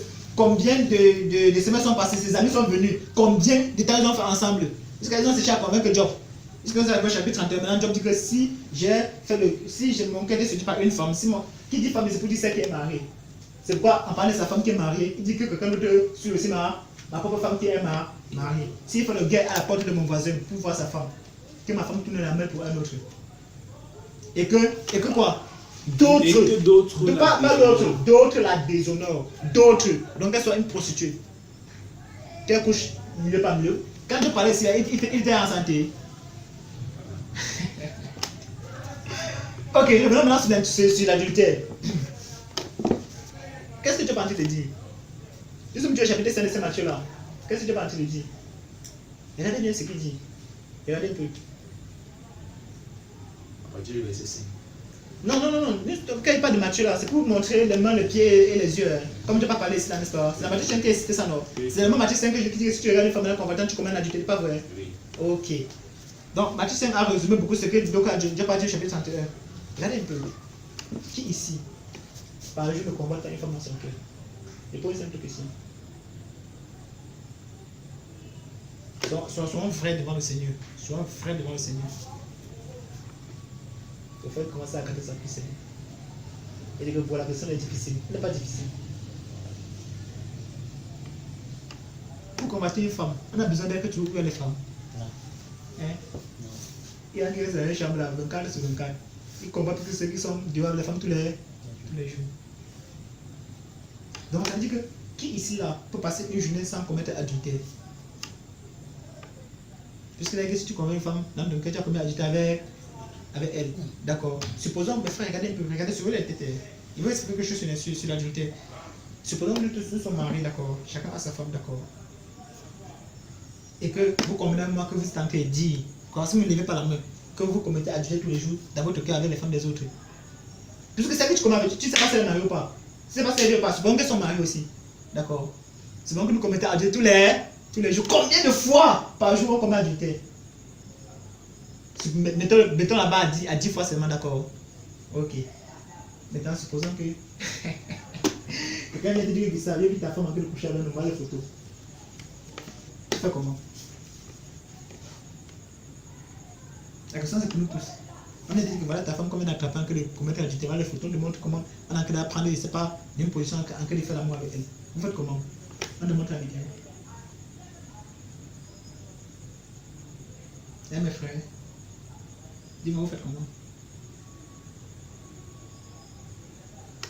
semaines sont passées, ses amis sont venus, combien de temps ils ont fait ensemble. Jusqu'à ils ont cherché à convaincre Job. Jusqu'à vous avez au chapitre 31, maintenant Job dit que si mon cœur est séduit par une femme, qui dit femme, c'est pour dire celle qui est mariée. C'est pourquoi en parlant de sa femme qui est mariée, il dit que quelqu'un d'autre suit aussi ma propre femme qui est mariée. S'il fait le guet à la porte de mon voisin pour voir sa femme, que ma femme tourne la main pour un autre. Et que quoi? D'autres la déshonorent. D'autres. Donc qu'elle soit une prostituée. Qu'elle couche mieux, pas mieux. Quand je parlais ici, il était en santé. Ok, revenons maintenant sur l'adultère. Qu'est-ce que tu es en train de dire? Nous sommes au chapitre 5 de Saint Matthieu là. Qu'est-ce que tu es en train de dire? Regardez bien ce qu'il dit. Regardez un peu. À partir du verset 5. Non. Quand il parle de Matthieu là, c'est pour vous montrer les mains, les pieds et les yeux. Hein. Comme je n'ai pas parlé ici là, n'est-ce pas? C'est la Matthieu 5 qui a cité ça, non? Oui. C'est le même Matthieu 5 que je dis que si tu regardes une femme dans la conversion, tu commets un adultère, pas vrai? Oui. Ok. Donc Matthieu 5 a résumé beaucoup ce que Doka a déjà pas dit au chapitre 31. Regardez un peu. Qui ici, par exemple, ne combat pas une femme dans son cœur? Et pour une simple question. Soyons vrais devant le Seigneur. Soyons vrais devant le Seigneur. Il faut commencer à garder sa puissance. Et dire que pour la question est difficile. Elle n'est pas difficile. Pour combattre une femme, on a besoin d'être que tu ouvres les femmes. Hein? Il y a qui restent dans une chambre là, 24 sur 24. Ils combattent tous ceux qui sont dehors les femmes tous les jours. Donc ça veut dire que qui ici là peut passer une journée sans commettre adultère? Puisque là, si tu combats une femme, dans ton cœur, tu as commis adultère avec elle. D'accord. Supposons, mes frères, regardez un peu, regardez sur la tête. Il va expliquer quelque chose sur l'adultère. Supposons que nous tous sommes mariés, d'accord. Chacun a sa femme, d'accord. Et que vous commettez un mois que vous êtes en train de dire, quand si vous ne levez pas la main, que vous commettez adultère tous les jours dans votre cœur avec les femmes des autres. Puisque c'est que tu commets avec, tu ne sais pas si elle est mariée ou pas. Tu ne sais pas si elle est mariée ou pas. Supposons qu'elles sont mariées aussi. D'accord. Supposons que nous commettons adultère tous les jours. Combien de fois par jour on commet adultère? Mettons là-bas à 10 fois seulement, d'accord. Ok. Maintenant, supposons que quelqu'un vient te dire que ça vient ta femme en train de coucher avec nous, voit les photos. Tu fais comment? La question c'est pour nous tous. On a dit que voilà ta femme comme un attrapant que de commettre adultère, les photos nous montrent comment on a en train d'apprendre, je ne sais pas, d'une position en train de faire l'amour avec elle. Vous faites comment? On demande la vidéo. Eh mes frères, dis-moi vous faites comment?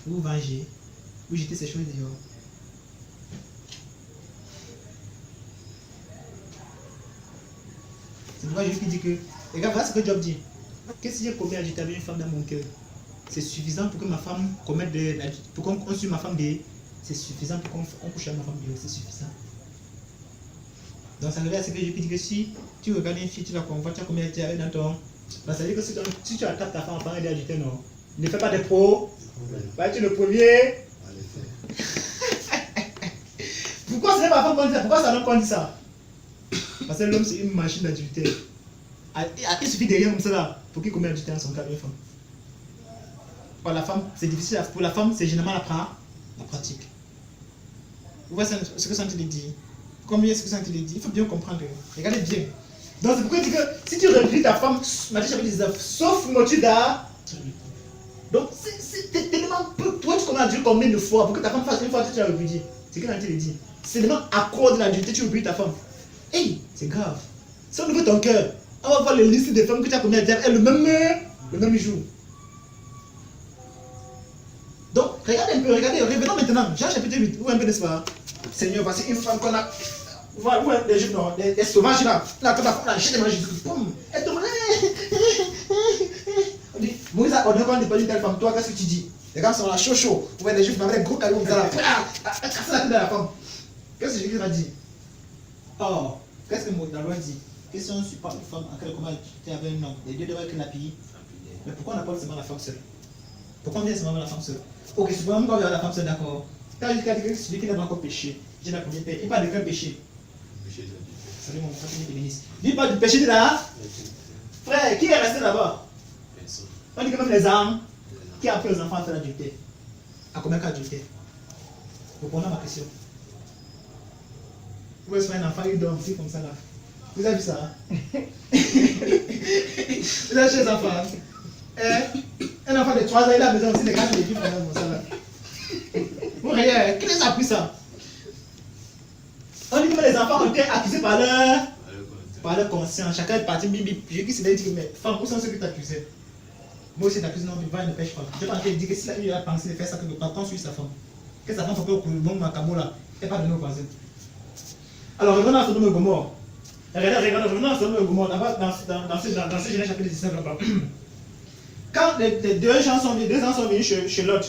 Vous vengez, vous jetez ces choses dehors. C'est pourquoi Jésus dit que, regarde, voilà ce que Job dit. Qu'est-ce que j'ai commis adultère avec une femme dans mon cœur? C'est suffisant pour que ma femme commette pour qu'on suive ma femme dehors. C'est suffisant pour qu'on couche avec ma femme dehors, c'est suffisant. Donc ça revient à ce que Jésus dit que si tu regardes une fille, tu la convoites, tu as commis adultère avec dans ton... Ça veut dire que si tu attrapes ta femme en parlant d'adultère, non. Ne fais pas de pro. Bah, tu es le premier. Pourquoi ce n'est pas la femme qu'on dit ça? Pourquoi c'est l'homme qu'on dit ça? Parce que l'homme c'est une machine d'adultère. Il suffit de rien comme ça là pour qu'il commette adultère dans son cas avec une femme. Pour la femme, c'est difficile. Pour la femme, c'est généralement la pratique. Vous voyez ce que ça te dit? Combien est-ce que ça te dit? Il faut bien comprendre. Regardez bien. Donc c'est pourquoi il dit que si tu réduis ta femme, Matthieu chapitre 19, sauf motu d'art. Donc c'est tellement peu. Toi tu connais Dieu combien de fois pour que ta femme fasse une fois que tu as répudié. C'est ce que Matthieu dit. C'est tellement à cause de l'adultère tu répudies ta femme. Hey, c'est grave. Si on ouvre ton cœur, on va voir les listes des femmes que tu as commis à dire le même jour. Donc regardez un peu, revenons maintenant. Jean chapitre 8, où un peu n'est-ce pas? Seigneur, voici une femme qu'on a. Où est les juifs, les sauvages là. Là, quand la femme l'a jeté dans Jésus, boum, elle tombe. On dit, Moïse a ordonné qu'on ne pas une telle femme. Toi, qu'est-ce que tu dis? Les gars sont là chaud. Vous voyez les juifs avec des gros cailloux, vous allez casser la tête de la femme. Qu'est-ce que Jésus a dit? Oh, qu'est-ce que la loi dit? Que si on ne suit pas une femme en quel combat tu es avec un homme, les deux doivent être lapidés. Mais pourquoi on n'a pas seulement la femme seule? Pourquoi on vient seulement la femme seule? Ok, supposons qu'on vient la femme seule, d'accord. Quand il dit que celui qui n'a pas encore péché, j'ai la combien de péché? Il parle de quel péché? Salut mon frère, qui te bénisse. Il parle du péché de la. Frère, qui est resté là-bas? On dit que même les âmes qui appellent les enfants à faire l'adultère. À combien d'adultère? Répondons à ma question. Vous voyez un enfant, il dort aussi comme ça là. Vous avez vu ça? Vous avez chez les enfants. Un enfant de 3 ans, il a besoin aussi de 4 légumes comme ça là. Vous voyez, qui les a pris ça? On dit que les enfants ont été accusés par leur conscience. Chacun est parti, bim. Jésus s'est dit, mais femme, où sont ceux qui t'accusaient? Moi aussi, t'accuse, non, va, il ne pêche pas. Je pense qu'il dit que s'il a pensé de faire ça, que par contre, suit sa femme. Que sa femme fait au bon macamo là, et pas de nos voisins. Alors, revenons à Sodome et Gomorrhe. Revenons à Sodome et Gomorrhe, dans ce Genèse chapitre 19 là-bas. Quand les deux gens sont venus chez Lot,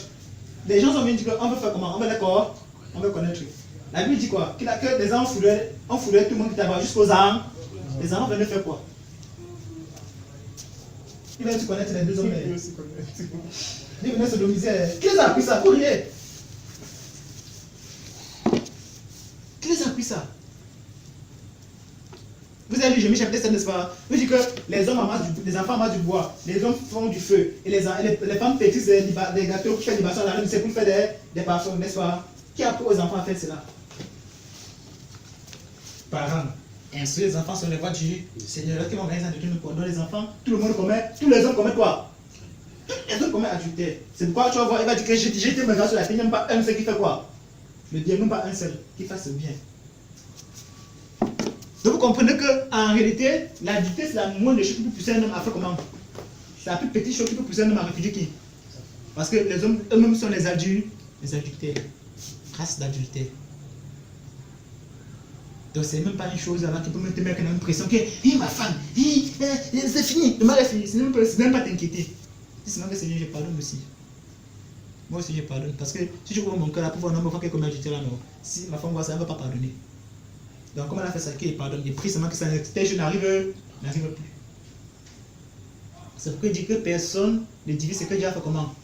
les gens sont venus dire qu'on veut faire comment? On veut d'accord, on veut connaître. La Bible dit quoi? Que les gens fourraient tout le monde qui était là-bas jusqu'aux âmes. Les âmes venaient faire quoi? Il va aussi connaître les deux hommes. Il venait sodomiser. Qui les a appris ça? Pour rien. Qui les a appris ça? Vous avez lu Jérémie chapitre 7, n'est-ce pas? Vous dites que les hommes les enfants amassent du bois, les hommes font du feu, et les femmes pétissent des gâteaux pour faire des libation à la reine, c'est pour faire des parfums, n'est-ce pas? Qui a appris aux enfants à faire cela? Parents, instruire les enfants sur les voies du Seigneur, qui vont gagner ça de tout le les enfants, tout le monde commet, tous les hommes commettent quoi? Tous les hommes commettent adultère. C'est pourquoi tu vas voir, il va dire que j'ai été me sur la terre, il n'y a pas un seul qui fait quoi? Le bien, même pas un seul qui fasse bien. Donc vous comprenez qu'en réalité, l'adultère c'est la moindre chose qui peut pousser un homme à faire comment? C'est la plus petite chose qui peut pousser un homme à réfugier qui? Parce que les hommes eux-mêmes sont les adultères, race d'adultère. Donc c'est même pas une chose avant qui peut me mettre une impression que ma femme, c'est fini, le mal est fini, c'est même pas t'inquiéter. Si c'est même que Seigneur, je pardonne aussi. Moi aussi je pardonne. Parce que si je vois mon cœur là pour voir un homme qui est comme adultère là, non. Si ma femme voit ça, elle ne va pas pardonner. Donc comment elle a fait ça, qu'il pardonne, il prie seulement que ça n'arrive plus. C'est pourquoi il dit que personne ne divise ce que Dieu a fait comment?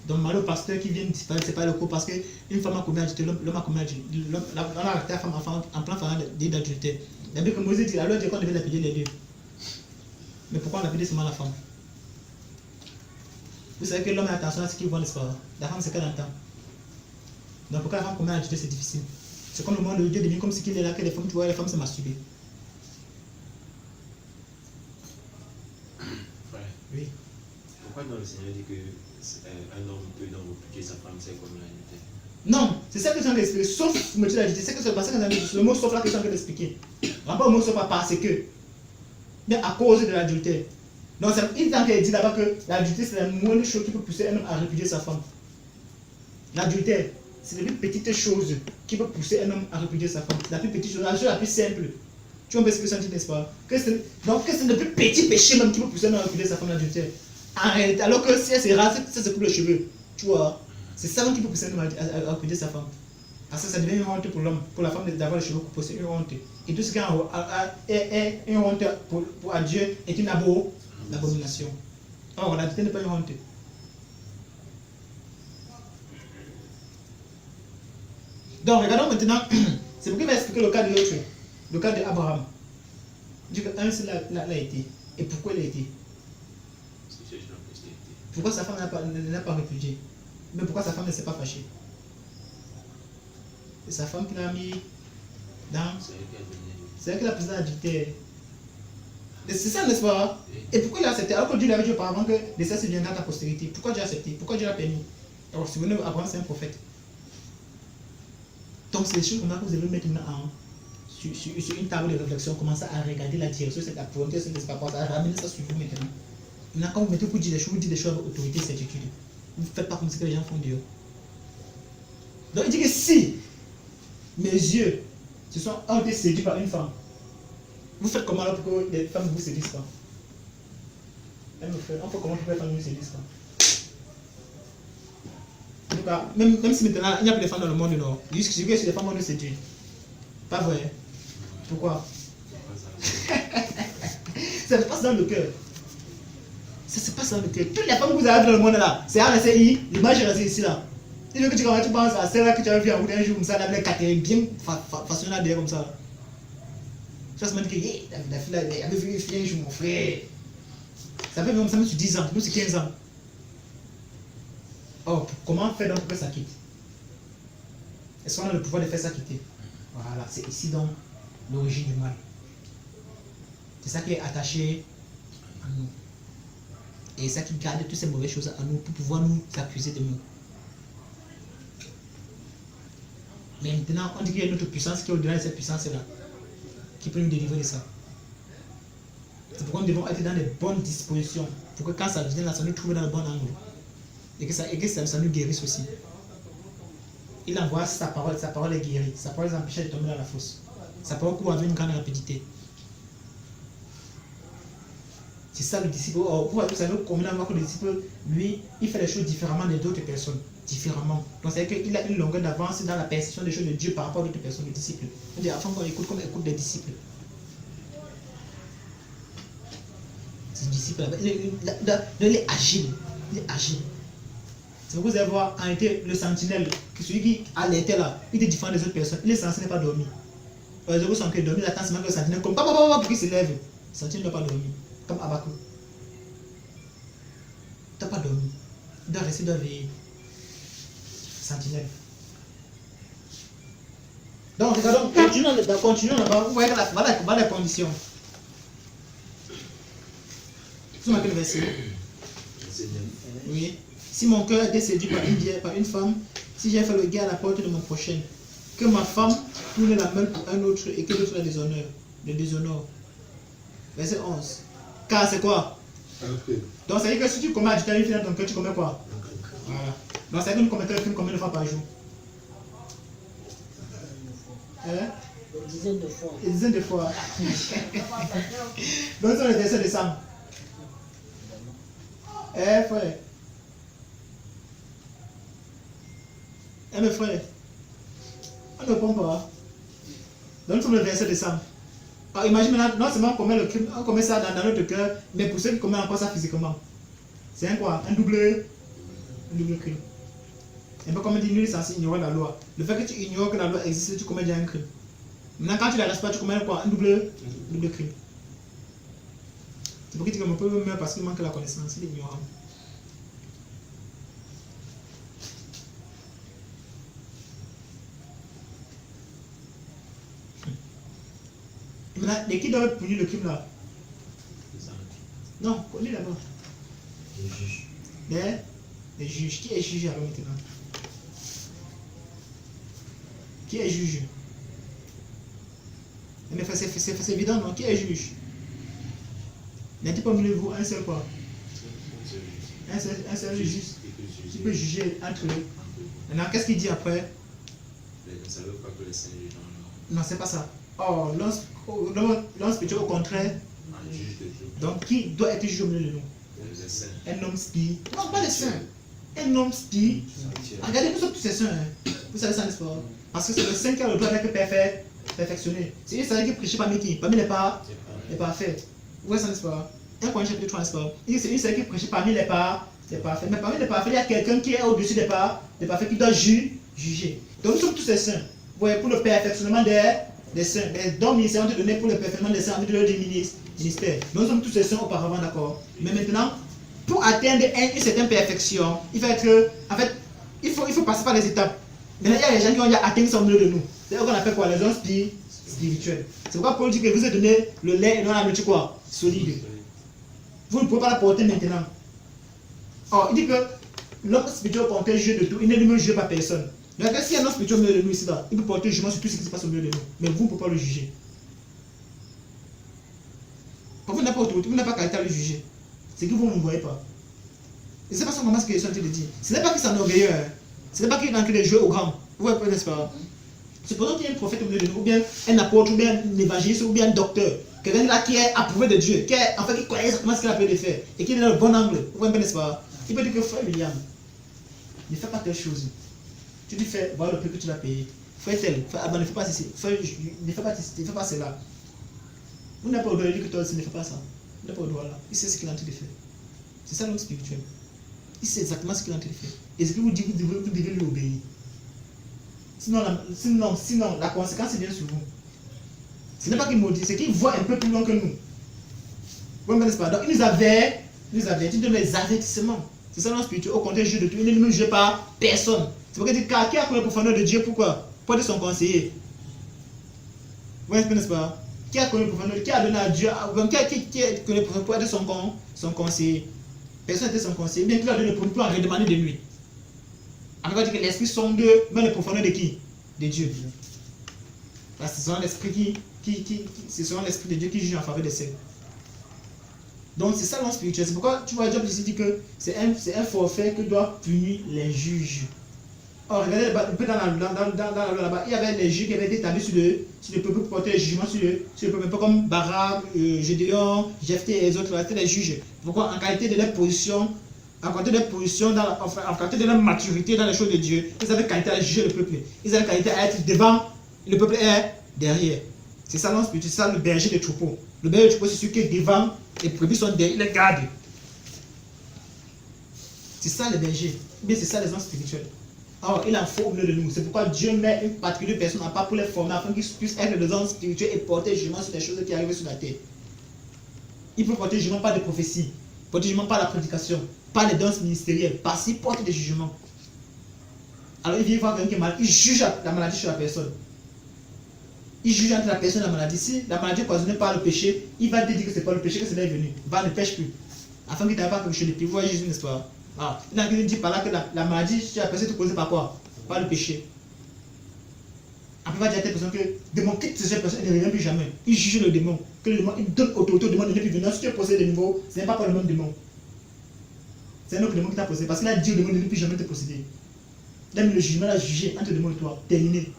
Donc malheur au pasteur qui vient disparaître, c'est pas le coup parce qu'une femme a commis adultère, l'homme a commis adultère, l'homme a arrêté la femme en plein faisant d'adultère. La Bible que Moïse dit, la loi dit qu'on devait lapider les deux. Mais pourquoi on lapide seulement la femme? Vous savez que l'homme a attention à ce qu'il voit, n'est-ce pas? La femme c'est qu'elle entend. Donc pourquoi la femme commet adultère, c'est difficile. C'est comme le monde de Dieu devient comme si qu'il est là, que les femmes, tu vois, les femmes se masturbent. Frère, Oui. pourquoi dans le Seigneur dit que un homme peut donc répudier sa femme, c'est comme l'adultère? Non, c'est ça que je suis en train d'expliquer. Sauf, me tu l'as dit, c'est que c'est parce que le mot sauf là que je suis en train d'expliquer. Rapport au mot sauf pas parce que, mais à cause de l'adultère. Donc il dit là-bas que l'adultère c'est la moindre chose qui peut pousser un homme à répudier sa femme. L'adultère. C'est la plus petite chose qui peut pousser un homme à répudier sa femme. La plus petite chose, la chose la plus simple. Tu vois un peu ce que ça dit, n'est-ce pas? Donc c'est le plus petit péché même qui peut pousser un homme à répudier sa femme, l'adultère. En réalité, alors que si elle se rase, ça se coupe le cheveu. Tu vois, c'est ça qui peut pousser un homme à répudier sa femme. Parce que ça devient une honte pour l'homme, pour la femme d'avoir les cheveux coupés, c'est une honte. Et tout ce qui est une honte pour Dieu est une abomination. Or, l'adultère n'est pas une honte. Donc, regardons maintenant, c'est pourquoi il va expliquer le cas de l'autre, le cas d'Abraham. Il dit qu'un seul l'a été. Et pourquoi il a été? Pourquoi sa femme n'a pas réfugié? Mais pourquoi sa femme ne s'est pas fâchée? C'est sa femme qui l'a mis dans. C'est elle qui l'a poussé à l'adultère. C'est ça, n'est-ce pas? Et pourquoi il a accepté? Alors que Dieu lui avait dit auparavant que les ça se viendra à ta postérité. Pourquoi Dieu a accepté? Pourquoi Dieu l'a permis? Alors, si vous voulez, Abraham c'est un prophète. Donc c'est des choses comme ça que vous devez mettre maintenant sur une table de réflexion, commencer à regarder la direction, c'est la volonté, c'est pas à ramener ça sur vous maintenant. Maintenant quand vous mettez pour dire des choses, vous dites des choses avec autorité, certitude. Vous ne faites pas comme ce que les gens font dehors. Donc il dit que si mes yeux ont été séduits par une femme, vous faites comment alors pour que les femmes ne vous séduisent pas? On fait comment pour que les femmes ne vous séduisent pas? En tout cas, même si maintenant il n'y a plus de femmes dans le monde du Nord, jusqu'à ce que les femmes vont nous séduire. Pas vrai? Pourquoi? Ça se passe dans le cœur. Ça se passe dans le cœur. Toutes les femmes que vous avez dans le monde là, c'est RCI, l'image est restée ici là. Il veut que tu penses à celle-là que tu as vu en route un jour comme ça, la Catherine bien façonnée là derrière comme ça. Tu vas se dire que la fille là, elle avait vu une fille un jour, mon frère. Ça fait même ça sur 10 ans, même sur 15 ans. Oh, comment faire donc pour que ça quitte? Est-ce qu'on a le pouvoir de faire ça quitter? Voilà, c'est ici donc l'origine du mal. C'est ça qui est attaché à nous. Et ça qui garde toutes ces mauvaises choses à nous pour pouvoir nous accuser de nous. Maintenant, on dit qu'il y a une autre puissance qui est au-delà de cette puissance-là, qui peut nous délivrer de ça. C'est pourquoi nous devons être dans les bonnes dispositions, pour que quand ça vient là, ça nous trouve dans le bon angle. Et que ça nous guérisse aussi. Il envoie sa parole est guérie. Sa parole les empêche de tomber dans la fosse. Sa parole court avec une grande rapidité. C'est ça le disciple. Vous savez combien que le disciple, lui, il fait les choses différemment des autres personnes. Différemment. Donc c'est-à-dire qu'il a une longueur d'avance dans la perception des choses de Dieu par rapport aux autres personnes, les disciples. On dit, enfin, on écoute comme écoute des disciples. ses disciples là-bas. Il est agile. Il est agile. C'est pourquoi vous allez voir, en été, le sentinelle, celui qui alertait là, il était différent des autres personnes. Il est censé ne pas dormir. Les autres sont que dormir, il attend seulement que le sentinelle comme pour qu'il se lève. Le sentinelle ne doit pas dormir. Comme Abakou. Il ne doit pas dormir. Il doit rester, il doit veiller. Sentinelle. Donc, regardons, continuons là-bas. Vous voyez voilà les conditions. Tu marques le verset. Oui. Si mon cœur était séduit par une femme, si j'ai fait le guet à la porte de mon prochain, que ma femme tourne la main pour un autre et que l'autre le déshonore. Verset 11. Car c'est quoi? Donc, ça veut dire que si tu commets adultère dans ton cœur, tu commets quoi? Voilà. Donc, ça veut dire que nous commettons le crime combien de fois par jour? Une dizaine de fois. Une dizaine de fois. Donc, c'est le verset de Sam. Frère. Mes frères, on ne répond pas. Donc, sur le verset de Sam. Alors, imagine maintenant, non seulement on commet le crime, on commet ça dans notre cœur, mais pour ceux qui commettent encore ça physiquement. C'est un quoi? Un double crime. Un peu comme dit, nul est censé ignorer la loi. Le fait que tu ignores que la loi existe, tu commets déjà un crime. Maintenant, quand tu ne la respectes pas, tu commets quoi? Un double crime. C'est pour que mon peuple meurt parce qu'il manque la connaissance, il est ignorant. Maintenant, les qui doivent punir le crime là? Non, lis d'abord. Les juges. Les juges. Qui est juge alors maintenant? Qui est juge? Mais c'est évident, non? Qui est juge? N'est-il pas mieux vous un seul quoi? Un seul juge qui peut juger entre eux. Maintenant, qu'est-ce qu'il dit après? Ça ne veut pas que les saints juges. Non, c'est pas ça. Oh, l'homme spirituel au contraire. Un juge de tout. Donc, qui doit être juge au milieu de nous? Les saints. Un homme spi. Non, pas les saints. Un homme spi. Regardez, nous sommes tous ces saints. Hein. Vous savez ça, n'est-ce pas? Parce que c'est le saint qui a le droit d'être perfectionné. C'est ça qui prêche parmi qui? Parmi les parfaits. Vous voyez ça, n'est-ce pas? 1 Corinthiens chapitre 3, n'est-ce pas? Il dit c'est une seule qui prêche parmi les parfaits. Mais parmi les parfaits, il y a quelqu'un qui est au-dessus des parfaits qui doit juger. Donc nous sommes tous ces saints. Vous voyez, pour le perfectionnement des saints. Mais donc, le ministère, on te donnait pour le perfectionnement des saints, on te donnait du ministère. Nous sommes tous ces saints auparavant, d'accord? Mais maintenant, pour atteindre une certaine perfection, il faut être. En fait, il faut passer par les étapes. Maintenant, il y a les gens qui ont déjà atteint ça au milieu de nous. C'est ce qu'on appelle quoi? Les hommes spirituels. C'est pourquoi Paul dit que vous avez donné le lait et non la nourriture quoi? Solide. Vous ne pouvez pas la porter maintenant. Or, il dit que l'homme spirituel porte un jeu de tout. Il n'est lui-même jugé par personne. Donc, s'il y a un homme spirituel au milieu de nous ici, là, il peut porter un jugement sur tout ce qui se passe au milieu de nous. Mais vous ne pouvez pas le juger. Vous n'avez pas autorité, vous n'avez pas qualité à le juger. C'est que vous ne me voyez pas. Et c'est pas ça comment ce que les gens te disent. Ce n'est pas qu'il s'en orgueilleux. Ce n'est pas qu'il est en train de jouer au grand. Vous voyez, n'est-ce pas? C'est pendant qu'il y a un prophète au milieu de nous, ou bien un apôtre, ou bien un évangéliste, ou bien un docteur. Quelqu'un là qui est approuvé de Dieu, qui connaît exactement ce qu'il a pu faire, et qui est dans le bon angle. Vous voyez, n'est-ce pas? Il peut dire que frère William, ne fais pas telle chose. Tu lui fais, voilà le prix que tu vas payer. Fais tel, ne fais pas ceci, ne fais pas ceci, ne fais pas cela. Vous n'avez pas le droit de dire que toi aussi ne fais pas ça. Vous n'avez pas le droit là. Il sait ce qu'il est en train de faire. C'est ça l'homme spirituel. Il sait exactement ce qu'il est en train de faire. Et ce qu'il vous dit, vous devez lui obéir. Sinon, la conséquence vient sur vous. Ce n'est pas qu'il maudit, c'est qu'il voit un peu plus loin que nous. Vous ne connaissez pas. Donc il nous avait dit de les avertissements. C'est ça l'homme spirituel. Au contraire, juge de tout. Il n'est même jugé par personne. C'est pourquoi il dit qui a connu le profondeur de Dieu, pourquoi? Pour être son conseiller. Vous ne connaissez pas? Qui a connu le profondeur? Qui a donné à Dieu? Qui a connu le profondeur pour être son conseiller? Personne n'était son conseiller. Bien qu'il a donné le profondeur pour en redemander de lui. On va dire que l'esprit sonde même le profondeur de qui? De Dieu. Parce que c'est selon l'esprit c'est selon l'esprit de Dieu qui juge en faveur des saints. Donc c'est ça l'homme spirituel. C'est pourquoi tu vois Job ici dit que c'est un forfait que doivent punir les juges. Or regardez un peu dans la loi là-bas, il y avait les juges qui avaient été établis sur le peuple pour porter les jugements sur le peuple, un peu comme Barak, Gédéon, Jephthé et les autres, c'était les juges. Pourquoi? En qualité de leur position, en qualité de leur maturité dans les choses de Dieu, ils avaient qualité à juger le peuple. Ils avaient qualité à être devant, le peuple est derrière. C'est ça l'homme spirituel, c'est ça le berger des troupeaux. Le berger, tu peux c'est celui qui est devant, les brebis sont derrière, il les garde. C'est ça le berger. Bien, c'est ça les hommes spirituels. Alors, il en faut au milieu de nous. C'est pourquoi Dieu met une particulière personne en part pour les former afin qu'ils puissent être des hommes spirituels et porter jugement sur les choses qui arrivent sur la terre. Il peut porter jugement par des prophéties, porter jugement par la prédication, par les dons ministériels, parce qu'il porte des jugements. Alors, il vient voir quelqu'un qui est malade, il juge la maladie sur la personne. Il juge entre la personne et la maladie. Si la maladie est poisonnée par le péché, il va te dire que ce n'est pas le péché que cela est venu. Va, ne pêche plus. Afin qu'il n'ait pas quelque chose de pire. Vous voyez Jésus, n'est-ce pas? Ah, il a dit par là que la maladie sur la personne est causée par quoi? Par le péché. Après, il va dire à telle personne que le démon quitte cette personne et ne revient plus jamais. Il juge le démon. Que le démon, il donne autorité au démon de ne plus venir. Si tu es possédé de nouveau, ce n'est pas par le même démon. C'est un autre démon qui t'a possédé. Parce qu'il a dit au démon de ne plus jamais te posséder. Il a mis le jugement, il a jugé entre le démon et toi. Terminé.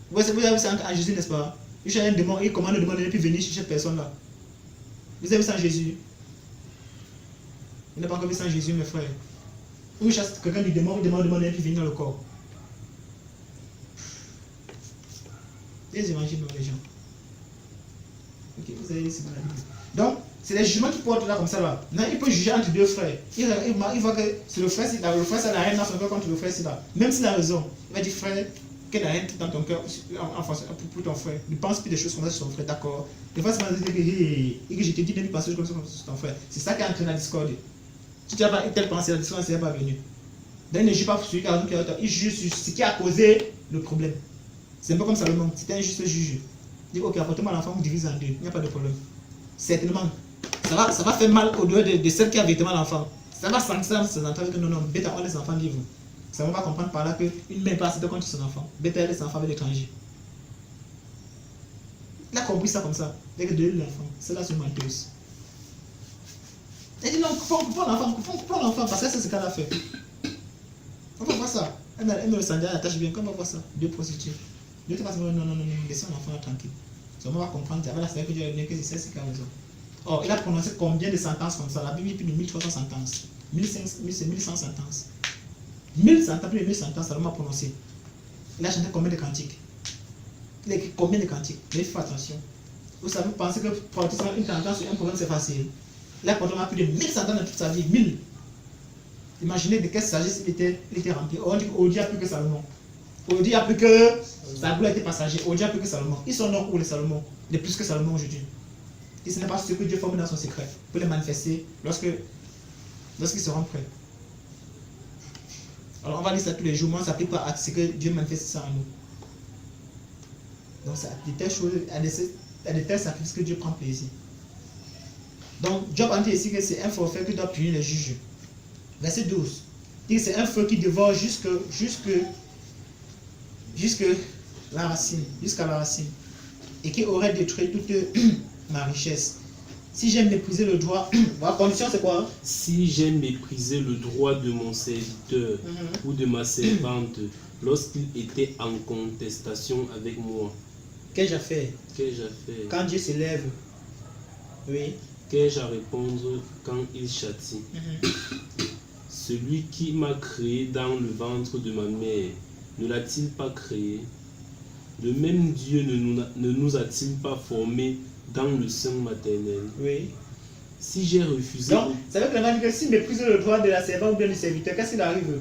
Vous avez vu ça en Jésus, n'est-ce pas? Il cherche un démon et il commande le démon de ne plus venir chez cette personne-là. Vous avez vu ça en Jésus? Vous n'avez pas encore vu ça en Jésus, mes frères. Où il chasse quelqu'un du démon, il demande de ne plus venir dans le corps. Les évangiles dans les gens. Ok, vous avez ici dans la Bible. Donc, c'est les jugements qui portent là comme ça là. Non, il peut juger entre deux frères. Il voit que c'est le frère, ça n'a rien dans son cœur contre le frère, là. Même s'il a raison, il va dire frère, qu'il a rien dans ton cœur pour ton frère. Ne pense plus des choses comme ça sur ton frère, d'accord. Des fois, c'est pas dire que je te dis de ne pas penser comme ça sur ton frère. C'est ça qui entraîne la discorde. Si tu n'as pas une telle pensée, la discorde ne serait pas venue. Donc, il ne juge pas sur celui qui a raison, il juge sur ce qui a causé le problème. C'est un peu comme Salomon, c'était un juste juge. Il dit ok, apportez-moi l'enfant, vous divisez en deux, il n'y a pas de problème. Certainement, ça va faire mal au-delà de celle qui a vêtement l'enfant. Ça va sentir dans ses enfants que non, bête, on laisse l'enfant vivre. Ça va comprendre par là qu'une mère passe de contre son enfant. Bête, elle laisse l'enfant avec l'étranger. Il a compris ça comme ça. Dès que de l'enfant, c'est là sur menteuse. Elle dit non, coupons l'enfant, parce que c'est ce qu'elle a fait. On va voir ça. Elle me le sandal, elle attache bien, comme on va voir ça. Deux prostituées. Dieu te passe, non, laissez l'enfant là tranquille. Ça on va comprendre, c'est que Dieu a donné que c'est ce qu'il a raison. Or, il a prononcé combien de sentences comme ça? La Bible, plus de 1300 sentences. 1100 sentences. 1000 sentences, plus de 1000 sentences, ça m'a prononcé. Il a chanté combien de cantiques? Il a écrit combien de cantiques? Mais il faut attention. Vous savez, vous pensez que porter une sentence sur un problème, c'est facile. Il a porté plus de 1000 sentences dans toute sa vie. 1000. Imaginez de quelle sagesse il était rempli. On dit qu'Odi a plus que Salomon. Odi a plus que. Sa gloire a été passagère. Odi a plus que Salomon. Ils sont non où les Salomon? De plus que Salomon aujourd'hui. Et ce n'est pas ce que Dieu forme dans son secret pour les manifester lorsqu'ils seront prêts. Alors on va lire ça tous les jours, mais on ne s'applique pas à ce que Dieu manifeste ça en nous. Donc, il y a des tels sacrifices que Dieu prend plaisir. Donc, Job a dit ici que c'est un forfait qui doit punir les juges. Verset 12. Il dit que c'est un feu qui dévore jusqu'à la racine. Et qui aurait détruit toute ma richesse. Si j'aime mépriser le droit, la condition c'est quoi? Si j'ai méprisé le droit de mon serviteur ou de ma servante lorsqu'il était en contestation avec moi. Qu'ai-je à faire? Quand Dieu s'élève, oui. Qu'ai-je à répondre quand il châtie? Celui qui m'a créé dans le ventre de ma mère, ne l'a-t-il pas créé? Le même Dieu ne nous a-t-il pas formés dans le sein maternel? Oui. Si j'ai refusé... Donc, ça veut dire que s'il méprise le droit de la servante ou bien du serviteur, qu'est-ce qu'il arrive?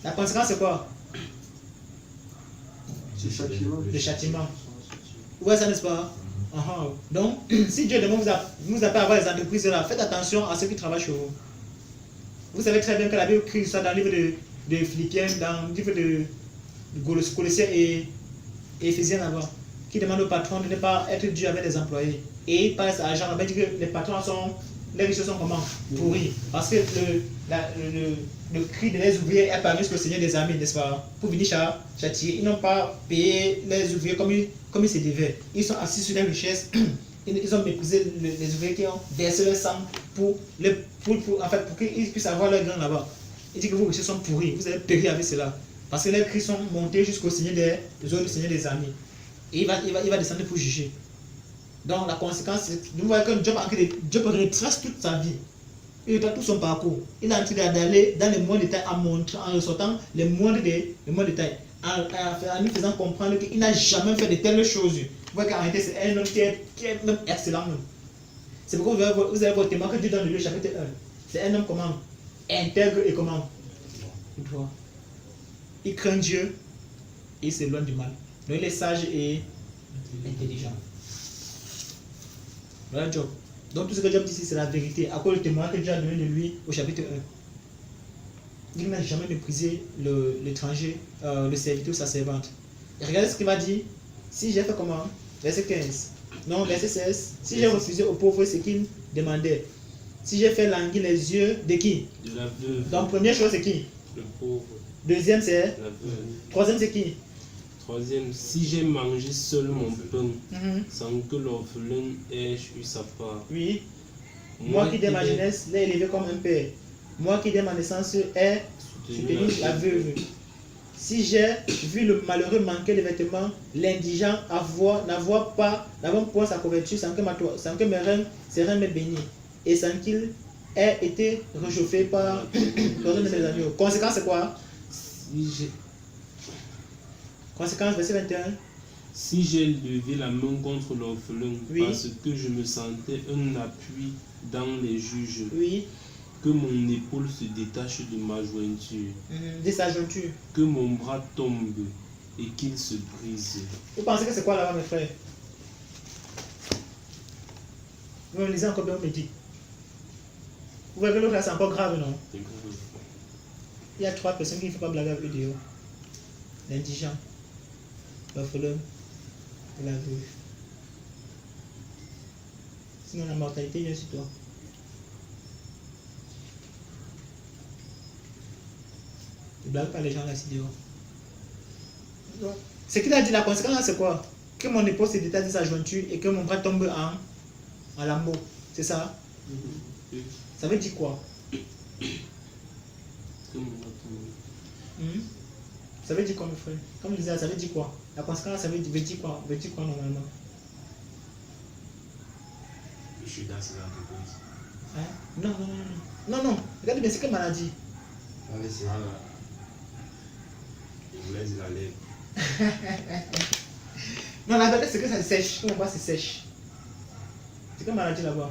La conséquence c'est quoi? C'est châtiment. Le châtiment. Ouais, ça n'est-ce pas? Donc, si Dieu demande vous a pas avoir les entreprises là, faites attention à ceux qui travaillent chez vous. Vous savez très bien que la Bible écrit ça dans le livre de Philippiens, dans le livre de Colossiens et Éphésiens là-bas, qui demande au patron de ne pas être dur avec les employés. Et il passe à l'argent, on dit que les patrons les richesses sont comment? Pourris. Parce que le cri de les ouvriers est parmi le Seigneur des armées, n'est-ce pas? Pour venir châtier. Ils n'ont pas payé les ouvriers comme ils se devaient. Ils sont assis sur les richesses. Ils ont méprisé les ouvriers qui ont versé leur sang pour qu'ils puissent avoir leur grain là-bas. Il dit que vos richesses sont pourries. Vous allez périr avec cela. Parce que les cris sont montés jusqu'au Seigneur des Seigneur des armées. Et il va descendre pour juger. Donc la conséquence, c'est que nous voyons que Job retrace toute sa vie. Il retrace tout son parcours. Il a entré d'aller dans les moindres détails en ressortant les moindres détails. En nous faisant comprendre qu'il n'a jamais fait de telles choses voyez qu'en réalité, c'est un homme qui est même excellent. Même. C'est pourquoi vous avez votre témoin que Dieu donne de lui, chapitre 1. C'est un homme comment? Intègre et comment? Droit. Il craint Dieu et il s'éloigne du mal. Donc il est sage et intelligent. Voilà Job. Donc tout ce que Job dit ici, c'est la vérité. À cause du témoin que Dieu a donné de lui au chapitre 1. Il n'a jamais méprisé l'étranger, le serviteur ou sa servante. Et regardez ce qu'il m'a dit. Si j'ai fait comment? Verset 15. Non, verset 16. Si j'ai refusé aux pauvres ce qu'ils demandaient. Si j'ai fait languir les yeux de qui? De la veuve. Donc première chose c'est qui? Le pauvre. Deuxième c'est? La veuve. Troisième c'est qui? Troisième, si j'ai mangé seul mon pain, sans que l'orphelin ait eu sa part. Oui. Moi qui dès ma jeunesse l'ai élevé comme un père. Moi qui dès ma naissance ai soutenu la veuve. Si j'ai vu le malheureux manquer de vêtements, l'indigent n'avoir point sa couverture, sans que ses reins me bénissent, et sans qu'il ait été réchauffé par l'ordre de mes agneaux. Conséquence c'est quoi? Conséquence, verset 21. Si j'ai levé la main contre l'orphelin, Oui. parce que je me sentais un appui dans les juges, Oui. que mon épaule se détache de ma jointure, De sa jointure. que mon bras tombe et qu'il se brise. Vous pensez que c'est quoi là-bas, mes frères? Vous me lisez encore bien, on me dit. Vous voyez que l'autre là, c'est encore grave, non? C'est grave. Il y a 3 personnes qui ne font pas blague avec eux dehors. L'indigent, l'orphelin et la veuve. Sinon la mortalité vient sur toi. Ne blague pas les gens là ici dehors. Donc, ce qu'il a dit, la conséquence c'est quoi? Que mon épaule se détache de sa jointure et que mon bras tombe en lambeaux. C'est ça? Ça veut dire quoi? Que mon bras tombe. Ça veut dire quoi, mes frères? Comme je disais, ça veut dire quoi? La conséquence, ça veut dire quoi? Veut dire quoi normalement? Je suis dans ces entreprises. Hein? Non, non, non, non. Non, non. Regardez bien, c'est quelle maladie? Voilà. Je vous laisse la lèvre. Non, la vérité, c'est que ça sèche. Comment c'est sèche? C'est quelle maladie là-bas?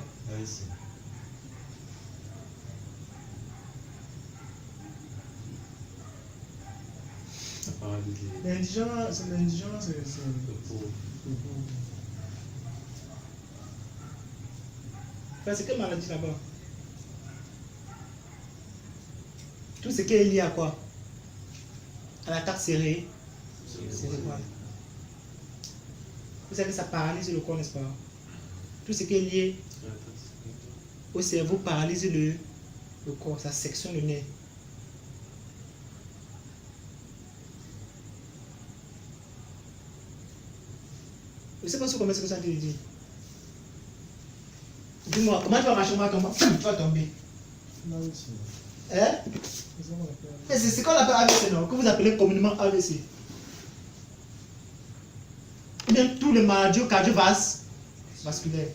L'indigent, c'est Le pauvre. Enfin, c'est quelle maladie là-bas? Tout ce qui est lié à quoi? À la tarte serrée. C'est quoi? Vous savez que ça paralyse le corps, n'est-ce pas? Tout ce qui est lié au cerveau paralyse le corps, ça sectionne le nez. Je ne sais pas comment c'est que ça te dit. Dis-moi, comment tu vas marcher, comment tu vas tomber? Hein? C'est ce qu'on appelle AVC, non? Que vous appelez communément AVC. Ou bien tous les maladies cardiovasculaires.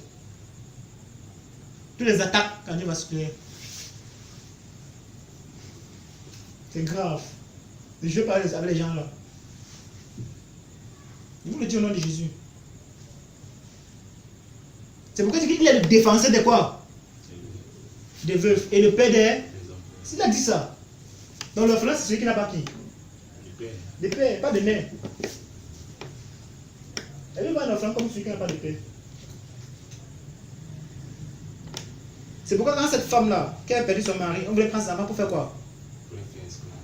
Tous les attaques cardiovasculaires. C'est grave. Je vais parler avec les gens là. Je vous le dis au nom de Jésus. C'est pourquoi il dit qu'il est le défenseur de quoi? Des veuves. Et le père des... S'il a dit ça. Donc l'orphelin, c'est celui qui n'a pas qui? Des pères, pas de mère. Elle veut voir un orphelin comme celui qui n'a pas de père. C'est pourquoi quand cette femme-là, qui a perdu son mari, on voulait prendre ses enfants pour faire quoi?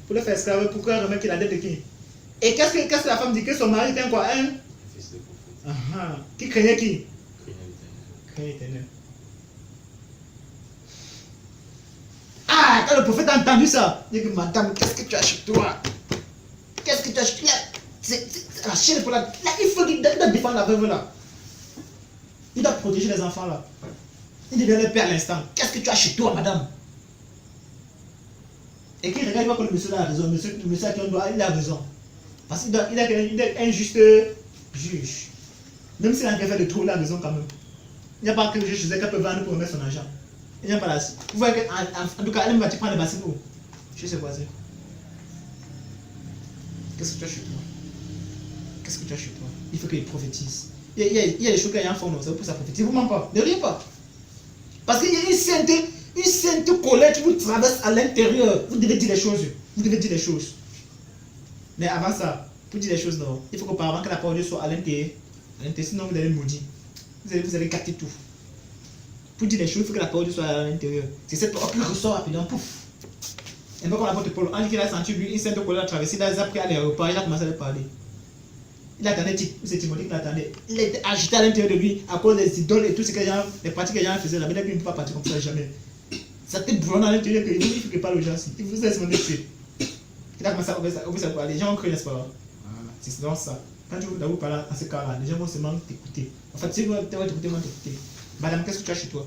Pour le faire esclave, pour qu'elle remette la dette de qui? Et qu'est-ce que la femme dit? Que son mari était quoi? Un Fils de prophète. Qui craignait qui? Craignait l'éternel. Ah, quand le prophète a entendu ça, il dit que madame, qu'est-ce que tu as chez toi? Qu'est-ce que tu as chez toi? C'est la chaîne pour la... Là, il faut qu'il doit défendre la veuve là. Il doit protéger les enfants là. Il devient le père à l'instant. Qu'est-ce que tu as chez toi, madame? Et qu'il regarde, il voit que le monsieur là a raison. Le monsieur à qui on doit, il a raison. Parce qu'il est un juste juge. Même s'il a un fait de trop, il a raison quand même. Il n'y a pas que le juge qui peut vendre pour remettre son argent. Il n'y a pas là. Vous voyez qu'en tout cas, elle va te prendre les bassines pour chez ses voisins. Qu'est-ce que tu as chez toi? Qu'est-ce que tu as chez toi? Il faut qu'il prophétise. il y a des choses qu'il y a en fond, non, c'est pour ça prophétiser. Vous ment pas, ne riez pas. Parce qu'il y a une sainte colère qui vous traverse à l'intérieur. Vous devez dire les choses. Vous devez dire les choses. Mais avant ça, pour dire les choses, non, il faut qu'auparavant que la parole de Dieu soit à l'intérieur. Sinon vous allez maudire. Vous allez gâter tout. Pour dire les choses, il faut que la parole de Dieu soit à l'intérieur. C'est cette parole qui ressort rapidement, pouf. Un peu comme l'apôtre Paul, quand il a senti lui, une sainte colère traversée, il a pris à l'aéroport, il a commencé à lui parler. Il attendait, c'est Timothée qui l'attendait. Il était agité à l'intérieur de lui à cause des idoles et tout ce que les pratiques que les gens faisaient. La Bible ne peut pas partir comme ça, jamais. Ça te brûle à l'intérieur que il faut que parle aux gens. Il faut se demander que il a commencé à ouvrir sa parole. Les gens ont cru, n'est-ce pas? C'est dans ça. Quand tu vous parler dans ce cas-là, les gens vont seulement t'écouter. En fait, si vous t'écouter, ils vont t'écouter. Madame, qu'est-ce que tu as chez toi?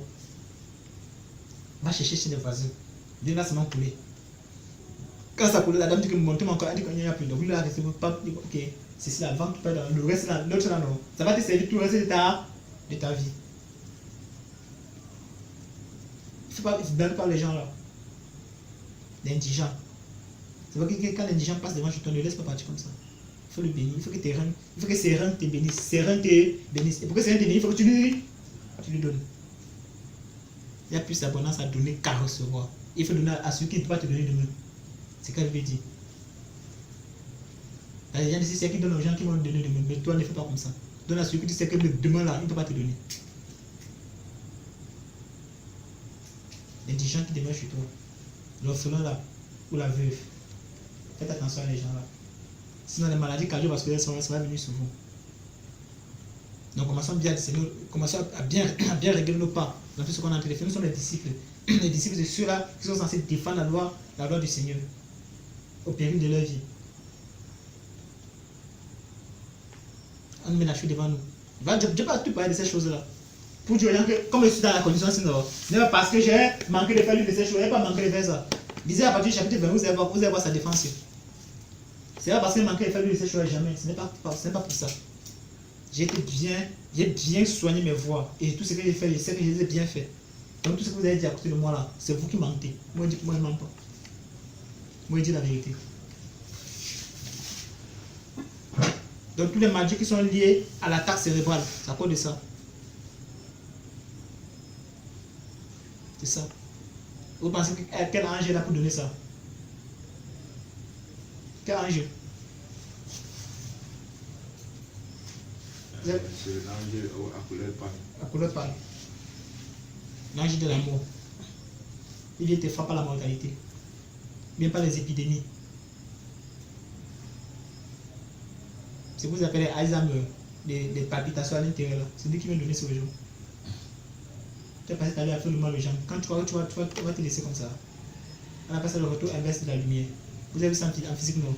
Va chercher chez les voisins. Dieu va seulement couler. Quand ça coule, la dame dit que monte-moi encore, elle dit qu'il n'y a plus. Donc, lui, là, c'est pas. Ok, c'est la vente, le reste là, l'autre là, non. Ça va te servir tout le reste de ta vie. Il ne faut pas les gens là. L'indigent. C'est vrai que quand l'indigent passe devant chez toi, ne laisse pas partir comme ça. Il faut le bénir, il faut que ses reins te bénissent. Ses reins te bénissent. Et pour que ses reins te bénissent, il faut que tu lui donnes. Il y a plus d'abondance à donner qu'à recevoir. Il faut donner à celui qui ne peut pas te donner demain. C'est ce qu'elle veut dire. Les gens disent c'est qui donne aux gens qui vont te donner demain. Mais toi, ne fais pas comme ça. Donne à celui qui tu sais que demain là, il ne peut pas te donner. L'indigent qui demeure chez toi. L'orphelin là, ou la veuve. Faites attention à les gens là. Sinon les maladies cardiovasculaires ça va venir sur vous. Donc commençons bien à bien régler nos pas dans tout ce qu'on a en train de faire. Nous sommes les disciples. Les disciples de ceux-là qui sont censés défendre la loi du Seigneur au péril de leur vie. On met la chose devant nous. Je ne vais pas tout parler de ces choses-là. Pour dire aux gens que, comme je suis dans la condition sinon, ce n'est pas parce que j'ai manqué de faire l'une de ces choses, je n'ai pas manqué de faire ça. Lisez à partir du chapitre 20, vous allez voir sa défense. Ce n'est pas parce que j'ai manqué de faire l'une de ces choses, jamais. Ce n'est pas pour ça. J'ai bien soigné mes voies. Et tout ce que j'ai fait, je sais que je les ai bien fait. Donc tout ce que vous avez dit à côté de moi là, c'est vous qui mentez. Moi je ne mens pas. Moi je dis la vérité. Donc tous les maladies qui sont liées à l'attaque cérébrale, c'est à cause de ça. C'est ça. Vous pensez que quel ange est là pour donner ça? Quel ange? C'est l'ange à couleur pâle. À couleur pâle. L'ange de la mort. Il te frappe à la mortalité. Bien pas les épidémies. C'est ce que vous appelez Alzheimer, des palpitations à l'intérieur. C'est lui qui vient donner ce jour. Tu as passé ta vie à faire le mal aux gens. Quand tu vas te laisser comme ça. On appelle ça le retour inverse de la lumière. Vous avez vu ça en physique, non?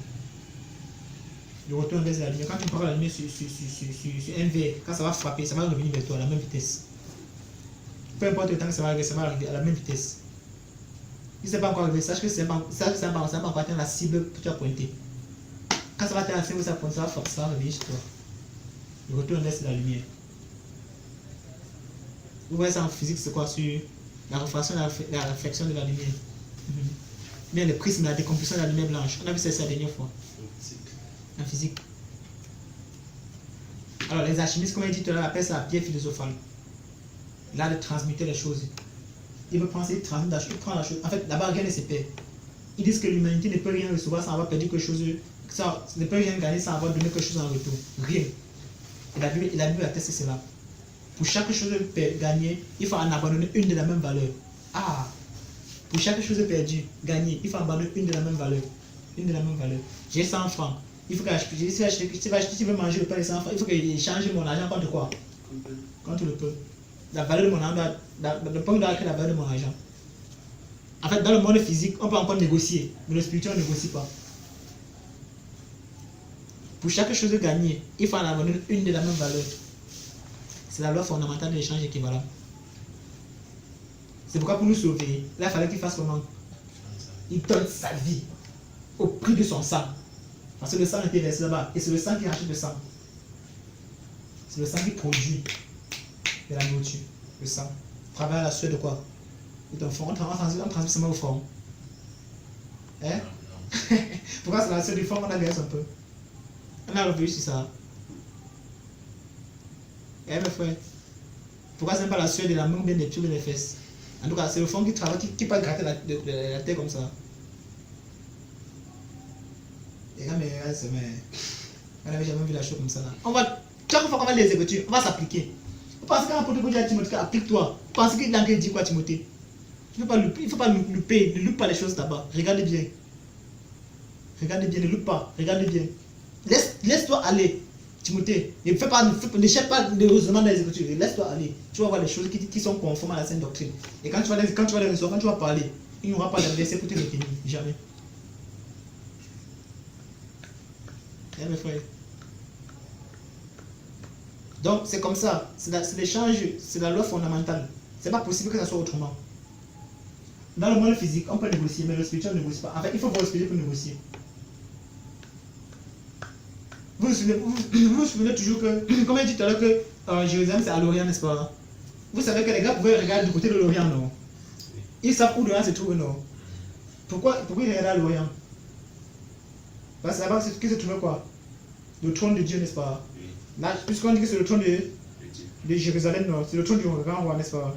Le retour inverse de la lumière. Quand tu prends la lumière sur un verre, quand ça va frapper, ça va revenir vers toi à la même vitesse. Peu importe le temps que ça va arriver à la même vitesse. Si ce n'est pas encore arrivé, sache que ça va pas atteindre la cible que tu as pointée. Quand ça va atteindre la cible, ça va revenir sur toi. Le retour inverse de la lumière. Vous voyez ça en physique, c'est quoi? Sur la réfraction et la réflexion de la lumière. Bien le prisme, la décomposition de la lumière blanche. On a vu ça la dernière fois. En physique. Alors les alchimistes, comme il dit tout à l'heure, appellent ça la pierre philosophale. Là, de transmettre les choses. Il veut prendre, il transmet la chose, il prend la chose. En fait, là-bas, rien ne se perd. Ils disent que l'humanité ne peut rien recevoir sans avoir perdu quelque chose. Ça ne peut rien gagner sans avoir donné quelque chose en retour. Rien. Et la Bible atteste cela. Pour chaque chose gagnée, il faut en abandonner une de la même valeur. Ah! Pour chaque chose perdue, gagnée, il faut abandonner une de la même valeur. Une de la même valeur. J'ai 100 francs. Il faut que si tu veux manger le pain de 100 francs, il faut que j'échange mon argent contre quoi? Contre le pain. La valeur de mon argent, le pain doit créer la valeur de mon argent. En fait, dans le monde physique, on peut encore négocier, mais le spirituel ne négocie pas. Pour chaque chose gagnée, il faut en abandonner une de la même valeur. C'est la loi fondamentale de l'échange équivalent. C'est pourquoi pour nous sauver, là, il fallait qu'il fasse comment? Il donne sa vie au prix de son sang. Parce que le sang était versé là-bas. Et c'est le sang qui rachète le sang. C'est le sang qui produit de la nourriture. Le sang. Travaille à la sueur de quoi? De ton front. On transmet seulement au front. Hein? Pourquoi c'est la sueur du front qu'on a versé un peu? On a revenu sur ça. Eh mes frères, pourquoi c'est pas la sueur de la main ou bien des pieds ou des fesses? En tout cas, c'est le fond qui travaille, qui peut gratter la terre comme ça. Et quand on n'avait jamais vu la chose comme ça là. Chaque fois qu'on va les exécuter, on va s'appliquer. Vous pensez qu'un apôtre dit à Timothée, applique-toi. Vous pensez qu'il a dit quoi à Timothée? Il ne faut pas louper, ne loupe pas les choses là-bas. Regardez bien. Regardez bien, ne loupe pas. Regardez bien. Laisse-toi aller, Timothée. Ne cherche pas le raisonnement des Écritures. Laisse-toi aller. Tu vas voir les choses qui sont conformes à la sainte doctrine. Et quand tu vas les recevoir, quand tu vas parler, il n'y aura pas d'adversaire pour te retenir. Jamais. Eh mes frères. Donc c'est comme ça. C'est l'échange, c'est la loi fondamentale. C'est pas possible que ça soit autrement. Dans le monde physique, on peut négocier, mais le spirituel ne négocie pas. En fait, il faut voir le spirituel pour négocier. Vous vous souvenez toujours que, comme je dit tout à l'heure, que Jérusalem c'est à l'Orient, n'est-ce pas? Vous savez que les gars pouvaient regarder du côté de l'Orient, non? Ils savent où l'Orient se trouve, non? Pourquoi ils regardaient à l'Orient? Parce que là-bas, qui se trouvait quoi? Le trône de Dieu, n'est-ce pas? Là, puisqu'on dit que c'est le trône de Jérusalem, non? C'est le trône du grand roi, n'est-ce pas?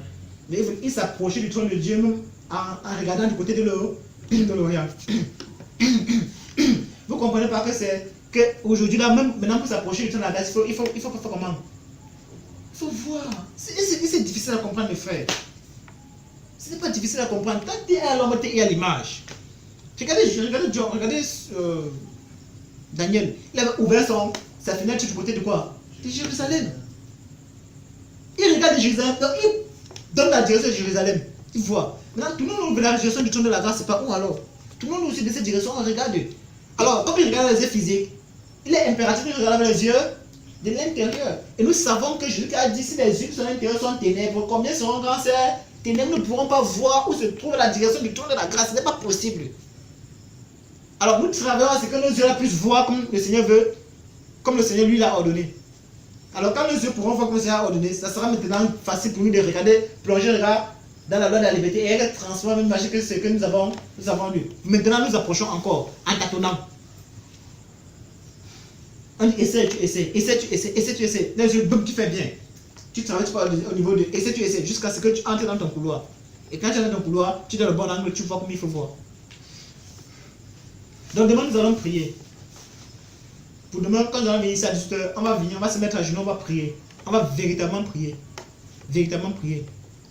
Mais ils s'approchaient du trône de Dieu même en regardant du côté de l'Orient. Vous comprenez pas que c'est qu'aujourd'hui, là, même maintenant pour s'approcher du trône de la grâce, il faut comment? Il faut voir. C'est difficile à comprendre, mes frères. Ce n'est pas difficile à comprendre. Quand tu es à l'homme, tu es à l'image. Regardez Daniel. Il avait ouvert sa fenêtre du côté de quoi? De Jérusalem. Il regarde Jérusalem, donc il donne la direction de Jérusalem. Il voit. Maintenant, tout le monde ouvre la direction du trône de la grâce, c'est pas où alors? Tout le monde aussi de cette direction, on regarde. Alors, comme il regarde les yeux physiques, il est impératif de regarder avec les yeux de l'intérieur. Et nous savons que Jésus a dit, si les yeux qui sont à l'intérieur sont ténèbres, combien seront grands ces ténèbres ne pourront pas voir où se trouve la direction du trône de la grâce. Ce n'est pas possible. Alors, nous travaillons à ce que nos yeux puissent voir comme le Seigneur veut, comme le Seigneur lui l'a ordonné. Alors, quand nos yeux pourront voir comme le Seigneur a ordonné, ça sera maintenant facile pour nous de regarder, plonger le regard dans la loi de la liberté et être transformé, même que ce que nous avons lu. Maintenant, nous approchons encore en tâtonnant. On dit essaie, tu essaies. Les yeux, boum, tu fais bien. Tu travailles pas au niveau de essaie, tu essaies, jusqu'à ce que tu entres dans ton couloir. Et quand tu entres dans ton couloir, tu donnes le bon angle, tu vois comme il faut voir. Donc demain, nous allons prier. Pour demain, quand nous allons venir ici à 18h, on va venir, on va se mettre à genoux, on va prier. On va véritablement prier. Véritablement prier.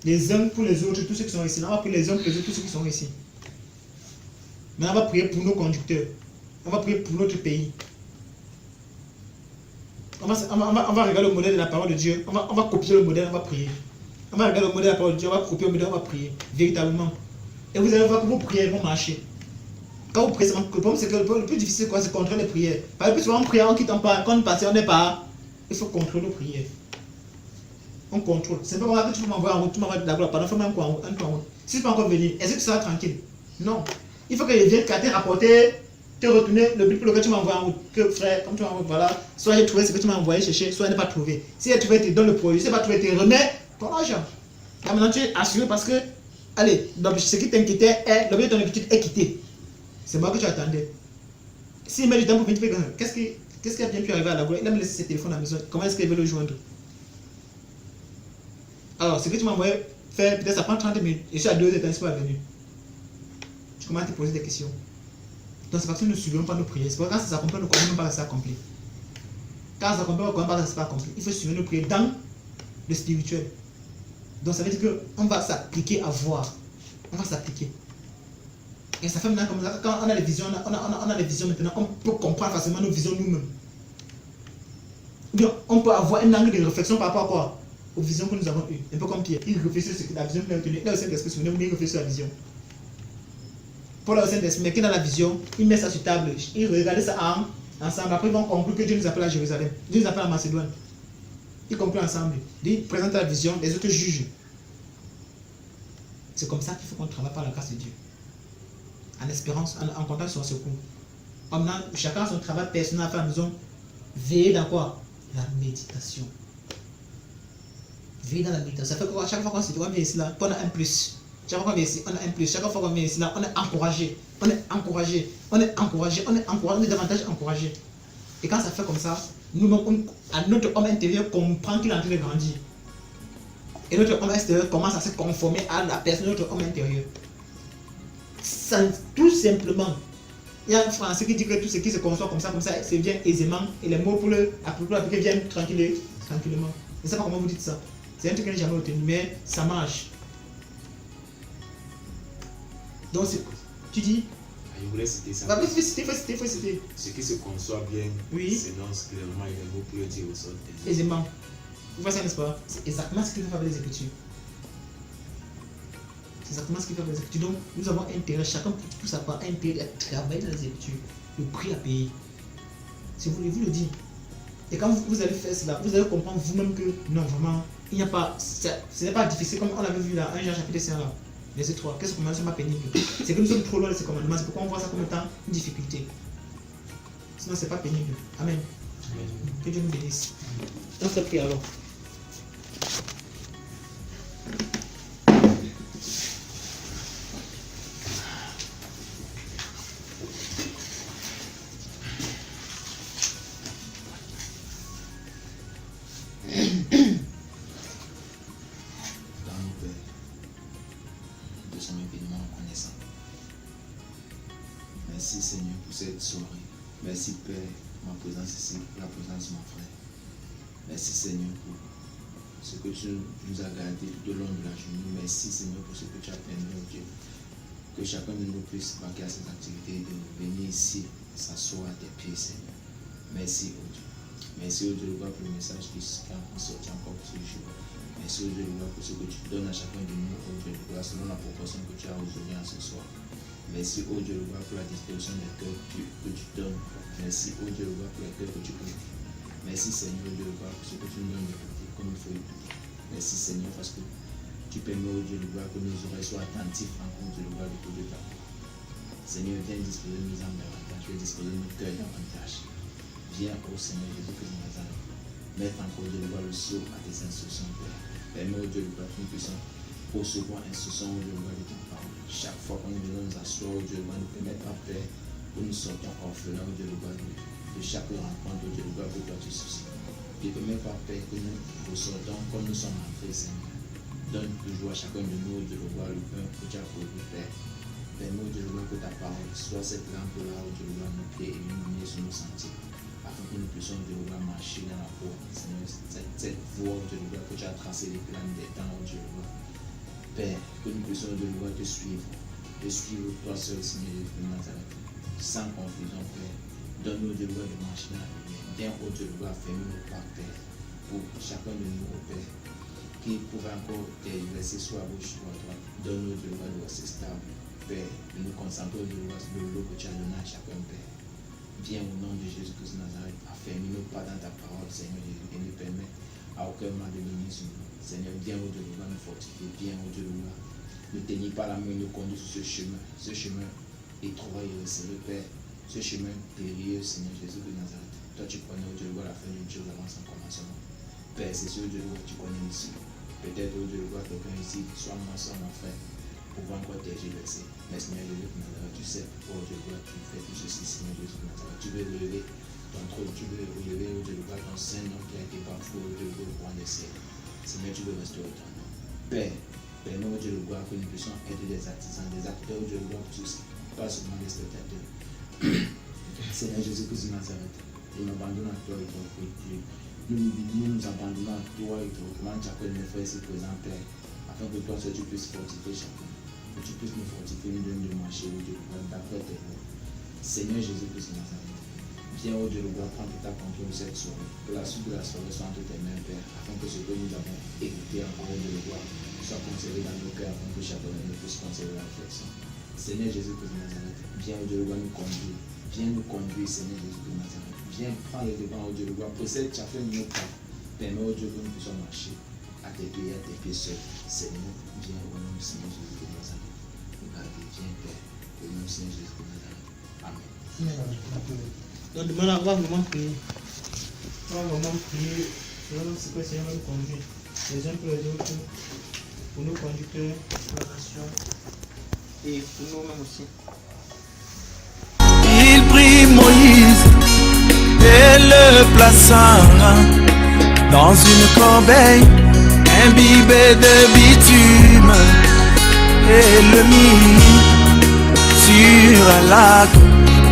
Les uns pour les autres, tous ceux qui sont ici. On va prier les uns pour les autres, tous ceux qui sont ici. Mais on va prier pour nos conducteurs. On va prier pour notre pays. On va regarder le modèle de la parole de Dieu. On va copier le modèle, on va prier. On va regarder le modèle de la parole de Dieu, on va copier le modèle, on va prier. Véritablement. Et vous allez voir que vos prières vont marcher. Quand vous priez, le problème c'est que le plus difficile, c'est contrôler les prières. Parce que le plus souvent, on prie, on quitte, quand on passe, on n'est pas. Il faut contrôler nos prières. On contrôle. C'est pas comme que tu peux m'envoyer en route, tu m'envoies d'abord, pendant fais-moi un coup en route. Si tu peux encore venir, est-ce que tu seras tranquille? Non. Il faut que les viennent te rapporter, te retourner le but pour lequel tu m'envoies en route. Que frère, comme tu m'envoies, voilà, soit j'ai trouvé ce que tu m'as envoyé chercher, soit je n'ai pas trouvé. Si j'ai trouvé, tu donnes le produit. Si tu n'as pas trouvé, tu remets ton argent. Là maintenant, tu es assuré parce que, allez, donc, ce qui t'inquiétait est, l'objet de ton inquiétude est quitté. C'est moi que tu attendais. S'il met du temps pour venir, qu'est-ce qui a bien pu arriver à la boule? Il a me laissé ses téléphones à la maison. Comment est-ce qu'il veut le joindre? Alors, ce que tu m'as envoyé faire, peut-être ça prend 30 minutes. Je suis à 2h, tu n'es pas venu. Tu commences à te poser des questions. Donc, c'est parce que nous ne suivons pas nos prières. C'est parce que quand ça s'accomplit, nous ne comprenons pas que ça s'accomplit. Quand ça s'accomplit, on ne comprend pas que ça s'est accompli. Il faut suivre nos prières dans le spirituel. Donc, ça veut dire qu'on va s'appliquer à voir. On va s'appliquer. Et ça fait maintenant comme ça, quand on a les visions, on a les visions maintenant, on peut comprendre facilement nos visions nous-mêmes. Ou bien, on peut avoir un angle de réflexion par rapport à quoi? Aux visions que nous avons eues. Un peu comme Pierre, il réfléchit sur la vision qu'il a obtenue. Là, le Saint-Esprit, souvenez-vous, il réfléchit sur la vision. Paul, le Saint-Esprit, mais qui dans la vision, il met ça sur table, il regarde ça ensemble. Après, ils vont conclure que Dieu nous appelle à Jérusalem. Dieu nous appelle à Macédoine. Ils concluent ensemble. Ils présentent la vision, les autres jugent. C'est comme ça qu'il faut qu'on travaille par la grâce de Dieu. En espérance, en comptant sur son secours. Maintenant, chacun a son travail personnel à faire à la maison. Veillez dans quoi? La méditation. Veillez dans la méditation. Ça fait quoi? Chaque fois qu'on vient ici, là, on a un plus. Chaque fois qu'on vient ici, on a un plus. Chaque fois qu'on vient ici, là, on est encouragé. On est encouragé. On est encouragé. On est encouragé. On est davantage encouragé. Et quand ça fait comme ça, notre homme intérieur comprend qu'il est en train de grandir. Et notre homme extérieur commence à se conformer à la personne de notre homme intérieur. Tout simplement. Il y a un français qui dit que tout ce qui se conçoit comme ça, c'est vient aisément. Et les mots pour l'appliquer viennent tranquillement. Je ne sais pas comment vous dites ça. C'est un truc que je n'ai jamais retenu, mais ça marche. Donc, tu dis. Je voulais citer ça. Faut citer. Ce qui se conçoit bien, oui, s'énonce clairement et les mots pour le dire au sol. Aisément. Vous voyez ça, n'est-ce pas? C'est exactement ce qu'il faut faire avec les Écritures. C'est exactement ce qu'il faut faire avec les Écritures. Donc, nous avons intérêt, chacun pour sa part, intérêt à travailler dans les Écritures. Le prix à payer. Si vous le dites. Et quand vous allez faire cela, vous allez comprendre vous-même que non, vraiment, il n'y a pas. Ce n'est pas difficile, comme on l'avait vu là, 1 Jean chapitre 5 là. Verset 3. Qu'est-ce que c'est pas pénible? C'est que nous sommes trop loin de ces commandements. C'est pourquoi on voit ça comme étant une difficulté. Sinon, c'est pas pénible. Amen. Amen. Que Dieu nous bénisse. On se prie alors. Merci Seigneur pour cette soirée. Merci Père pour ma présence ici, pour la présence de mon frère. Merci Seigneur pour ce que tu nous as gardé tout au long de la journée. Merci Seigneur pour ce que tu as permis, oh Dieu. Que chacun de nous puisse vaquer à ses activités et de venir ici, s'asseoir à tes pieds Seigneur. Merci oh Dieu. Merci oh Dieu pour le message qui est sorti encore ce jour. Merci oh Dieu pour ce que tu donnes à chacun de nous, oh Dieu, selon la proportion que tu as aujourd'hui en ce soir. Merci, oh Dieu, pour la disposition des cœurs que tu donnes. Merci, oh Dieu, pour les cœurs que tu ouvres. Merci, Seigneur, Dieu, pour ce que tu nous donnes d'écouter comme il faut écouter. Merci, Seigneur, parce que tu permets, oh Dieu, que nos oreilles soient attentifs en compte de le tout de ta parole. Seigneur, viens disposer nos âmes davantage, viens disposer nos cœurs davantage. Viens, oh Seigneur, Jésus-Christ de Nazareth, mettre encore, Dieu, le sceau à tes instructions, Père. Permets, oh Dieu, que nous puissions recevoir instruction, oh Dieu, de ta parole. Chaque fois qu'on nous nous asseoir, oh Dieu, nous permettre à Père, où nous sortons orphelins, oh Dieu, de chaque rencontre, oh Dieu, que toi tu suscites. Et permets pas, Père, que nous ressortons comme nous sommes entrés, Seigneur. Donne toujours à chacun de nous, oh Dieu, le pain que tu as produit, Père. Permets, oh Dieu, que ta parole soit cette lampe-là, oh Dieu, nos pieds et lumière sur nos sentiers. Afin que nous puissions, Dieu, marcher dans la voie, Seigneur, cette voie, oh Dieu, que tu as tracé les plans des temps, oh Dieu, Père, que nous puissions de nous te suivre toi seul, Seigneur Jésus de Nazareth, sans confusion, Père. Donne-nous de loi de marcher dans la lumière. Viens au Dieu de loi, ferme nos pas, Père, pour chacun de nous, Père, qui pourrait encore exercer soit à gauche, soit à droite. Donne-nous de loi de rester stable, Père, de nous concentrer de loi sur l'eau que tu as donné à chacun, Père. Viens au nom de Jésus-Christ de Nazareth, affermis nos pas dans ta parole, Seigneur Jésus, et nous permets à aucun mal de venir sur nous. Seigneur, viens au Dieu de loi nous fortifier, viens au Dieu de loi. Ne tenir pas la main, nous conduire sur ce chemin étroit et resserré, Père, ce chemin périlleux, Seigneur Jésus de Nazareth. Toi, tu connais au Dieu de loi la fin d'une chose avant son commencement. Père, c'est ce Dieu de loi que tu connais ici. Peut-être au Dieu de loi, quelqu'un ici, soit moi, soit mon frère, pouvant encore tergiverser. Mais Seigneur Jésus de Nazareth, tu sais, oh Dieu de loi, tu fais tout ceci, Seigneur Jésus de Nazareth. Tu veux relever ton trône, tu veux relever au Dieu de loi ton Saint-Nom qui a été parfois au Dieu de loi pour en essai. Seigneur, tu veux restaurer ton nom. Père, permets au Dieu de gloire que nous puissions être des artisans, des acteurs au Dieu de gloire tous, pas seulement des spectateurs. Seigneur Jésus-Christ de Nazareth, nous nous abandonnons à toi et toi, Dieu. Nous nous abandonnons à toi et toi, comment tu appelles mes frères ici présents, Père, afin que toi seul tu puisses fortifier chacun, que tu puisses nous fortifier, nous donner de marcher au Dieu, d'après tes mots. Seigneur Jésus-Christ de Nazareth, viens au Dieu de gloire, prendre ta contrôle cette soirée, que la suite de la soirée soit entre tes mains, Père, afin que ce que nous avons écouté en parole de gloire soit conservé dans nos cœurs, afin que chacun de nous puisse conserver la réflexion. Seigneur Jésus-Christ de Nazareth, viens au Dieu de gloire nous conduire, Seigneur Jésus de Nazareth, viens prendre le devant au Dieu de gloire, possède chacun de nos pas, permets au Dieu que nous puissions marcher à tes pieds seuls. Seigneur, viens au nom du Seigneur Jésus de Nazareth, nous garder, viens Père, au nom du Seigneur Jésus de Nazareth. Amen. Donc, demain, on va vraiment prier. On va vraiment prier. Ce que le Seigneur va nous conduire. Les uns pour les autres, pour nos conducteurs, pour la nation et pour nous-mêmes aussi. Il prit Moïse et le me plaça dans une corbeille imbibée de bitume et le mit sur un lac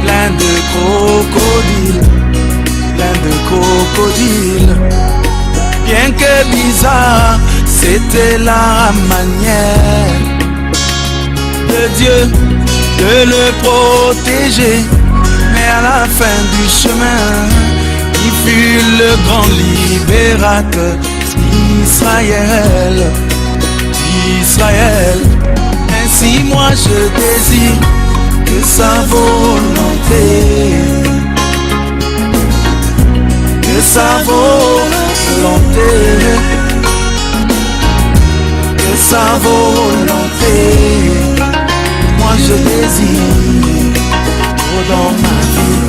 plein de crocodiles. Bien que bizarre, c'était la manière de Dieu de le protéger. Mais à la fin du chemin, il fut le grand libérateur d'Israël. Ainsi moi je désire que sa volonté, que sa volonté, que sa volonté, moi je désire dans ma vie.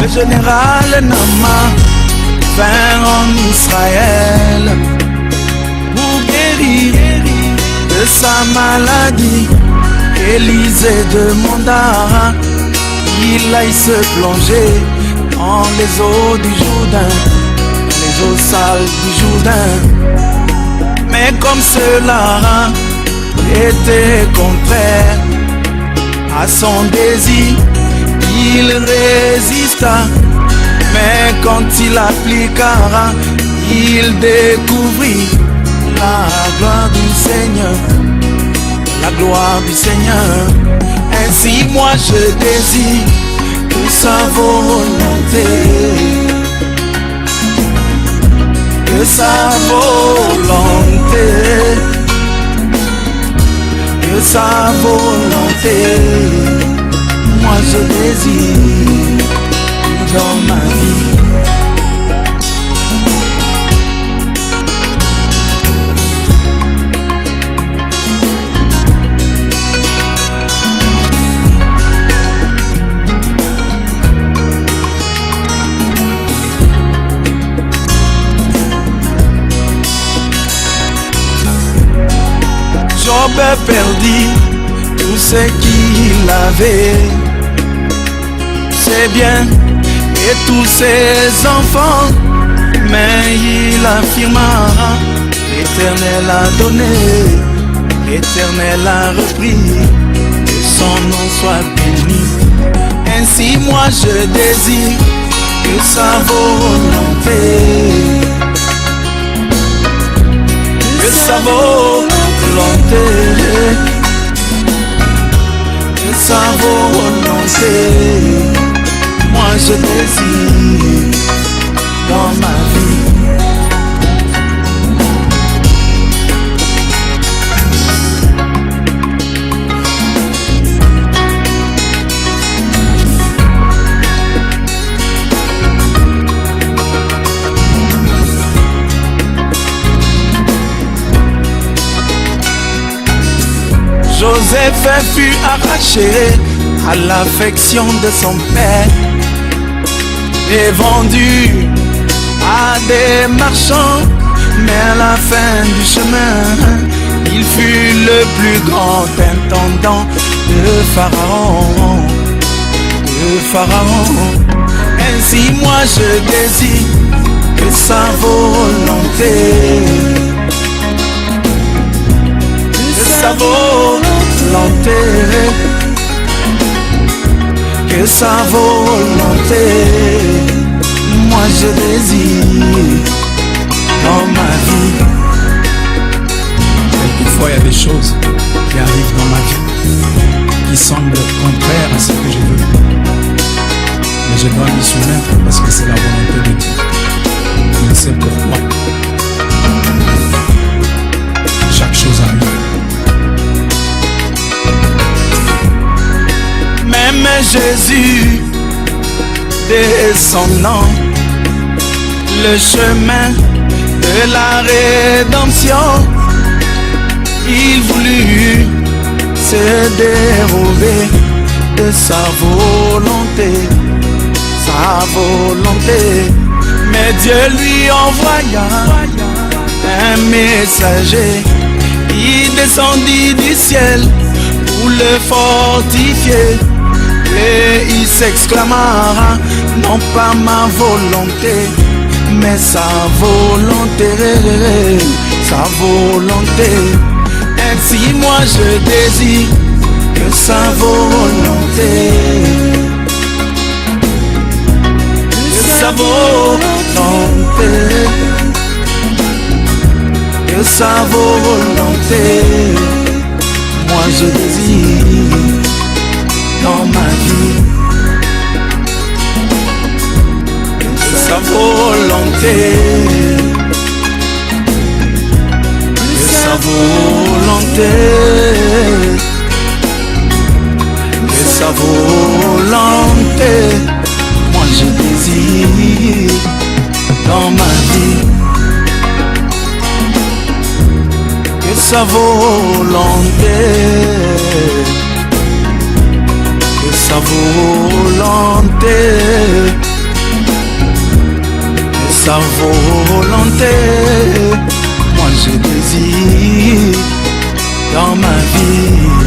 Le général Nama vint en Israël pour guérir de sa maladie. Élisée demanda qu'il aille se plonger dans les eaux du Jourdain, dans les eaux sales du Jourdain. Mais comme cela était contraire à son désir, il résista. Mais quand il appliqua, il découvrit la gloire du Seigneur, la gloire du Seigneur. Ainsi moi je désire que sa volonté, que sa volonté, que sa volonté, moi je désire dans ma vie. Job perdit tout ce qu'il avait, ses biens et tous ses enfants, mais il affirma: l'Éternel a donné, l'Éternel a repris, que son nom soit béni. Ainsi moi je désire que sa volonté, que sa volonté, que sa volonté, moi je désire dans ma vie. Joseph fut arraché à l'affection de son père et vendu à des marchands, mais à la fin du chemin, il fut le plus grand intendant de Pharaon. Ainsi moi je désire que sa volonté, que sa volonté, que sa volonté, moi je désire dans ma vie. Quelquefois il y a des choses qui arrivent dans ma vie qui semblent contraires à ce que je veux, mais je dois m'y soumettre parce que c'est la volonté de Dieu. Il sait pourquoi chaque chose arrive. Même Jésus descendant le chemin de la rédemption, il voulut s'est dérobé de sa volonté, mais Dieu lui envoya un messager. Il descendit du ciel pour le fortifier, et il s'exclama: non pas ma volonté, mais sa volonté, sa volonté. Ainsi moi je désire que sa volonté, que sa volonté, que sa volonté, moi je désire dans ma vie, que sa volonté, que sa volonté, que sa volonté, moi je désire dans ma vie, que sa volonté, que sa volonté, que sa volonté, moi je désire dans ma vie.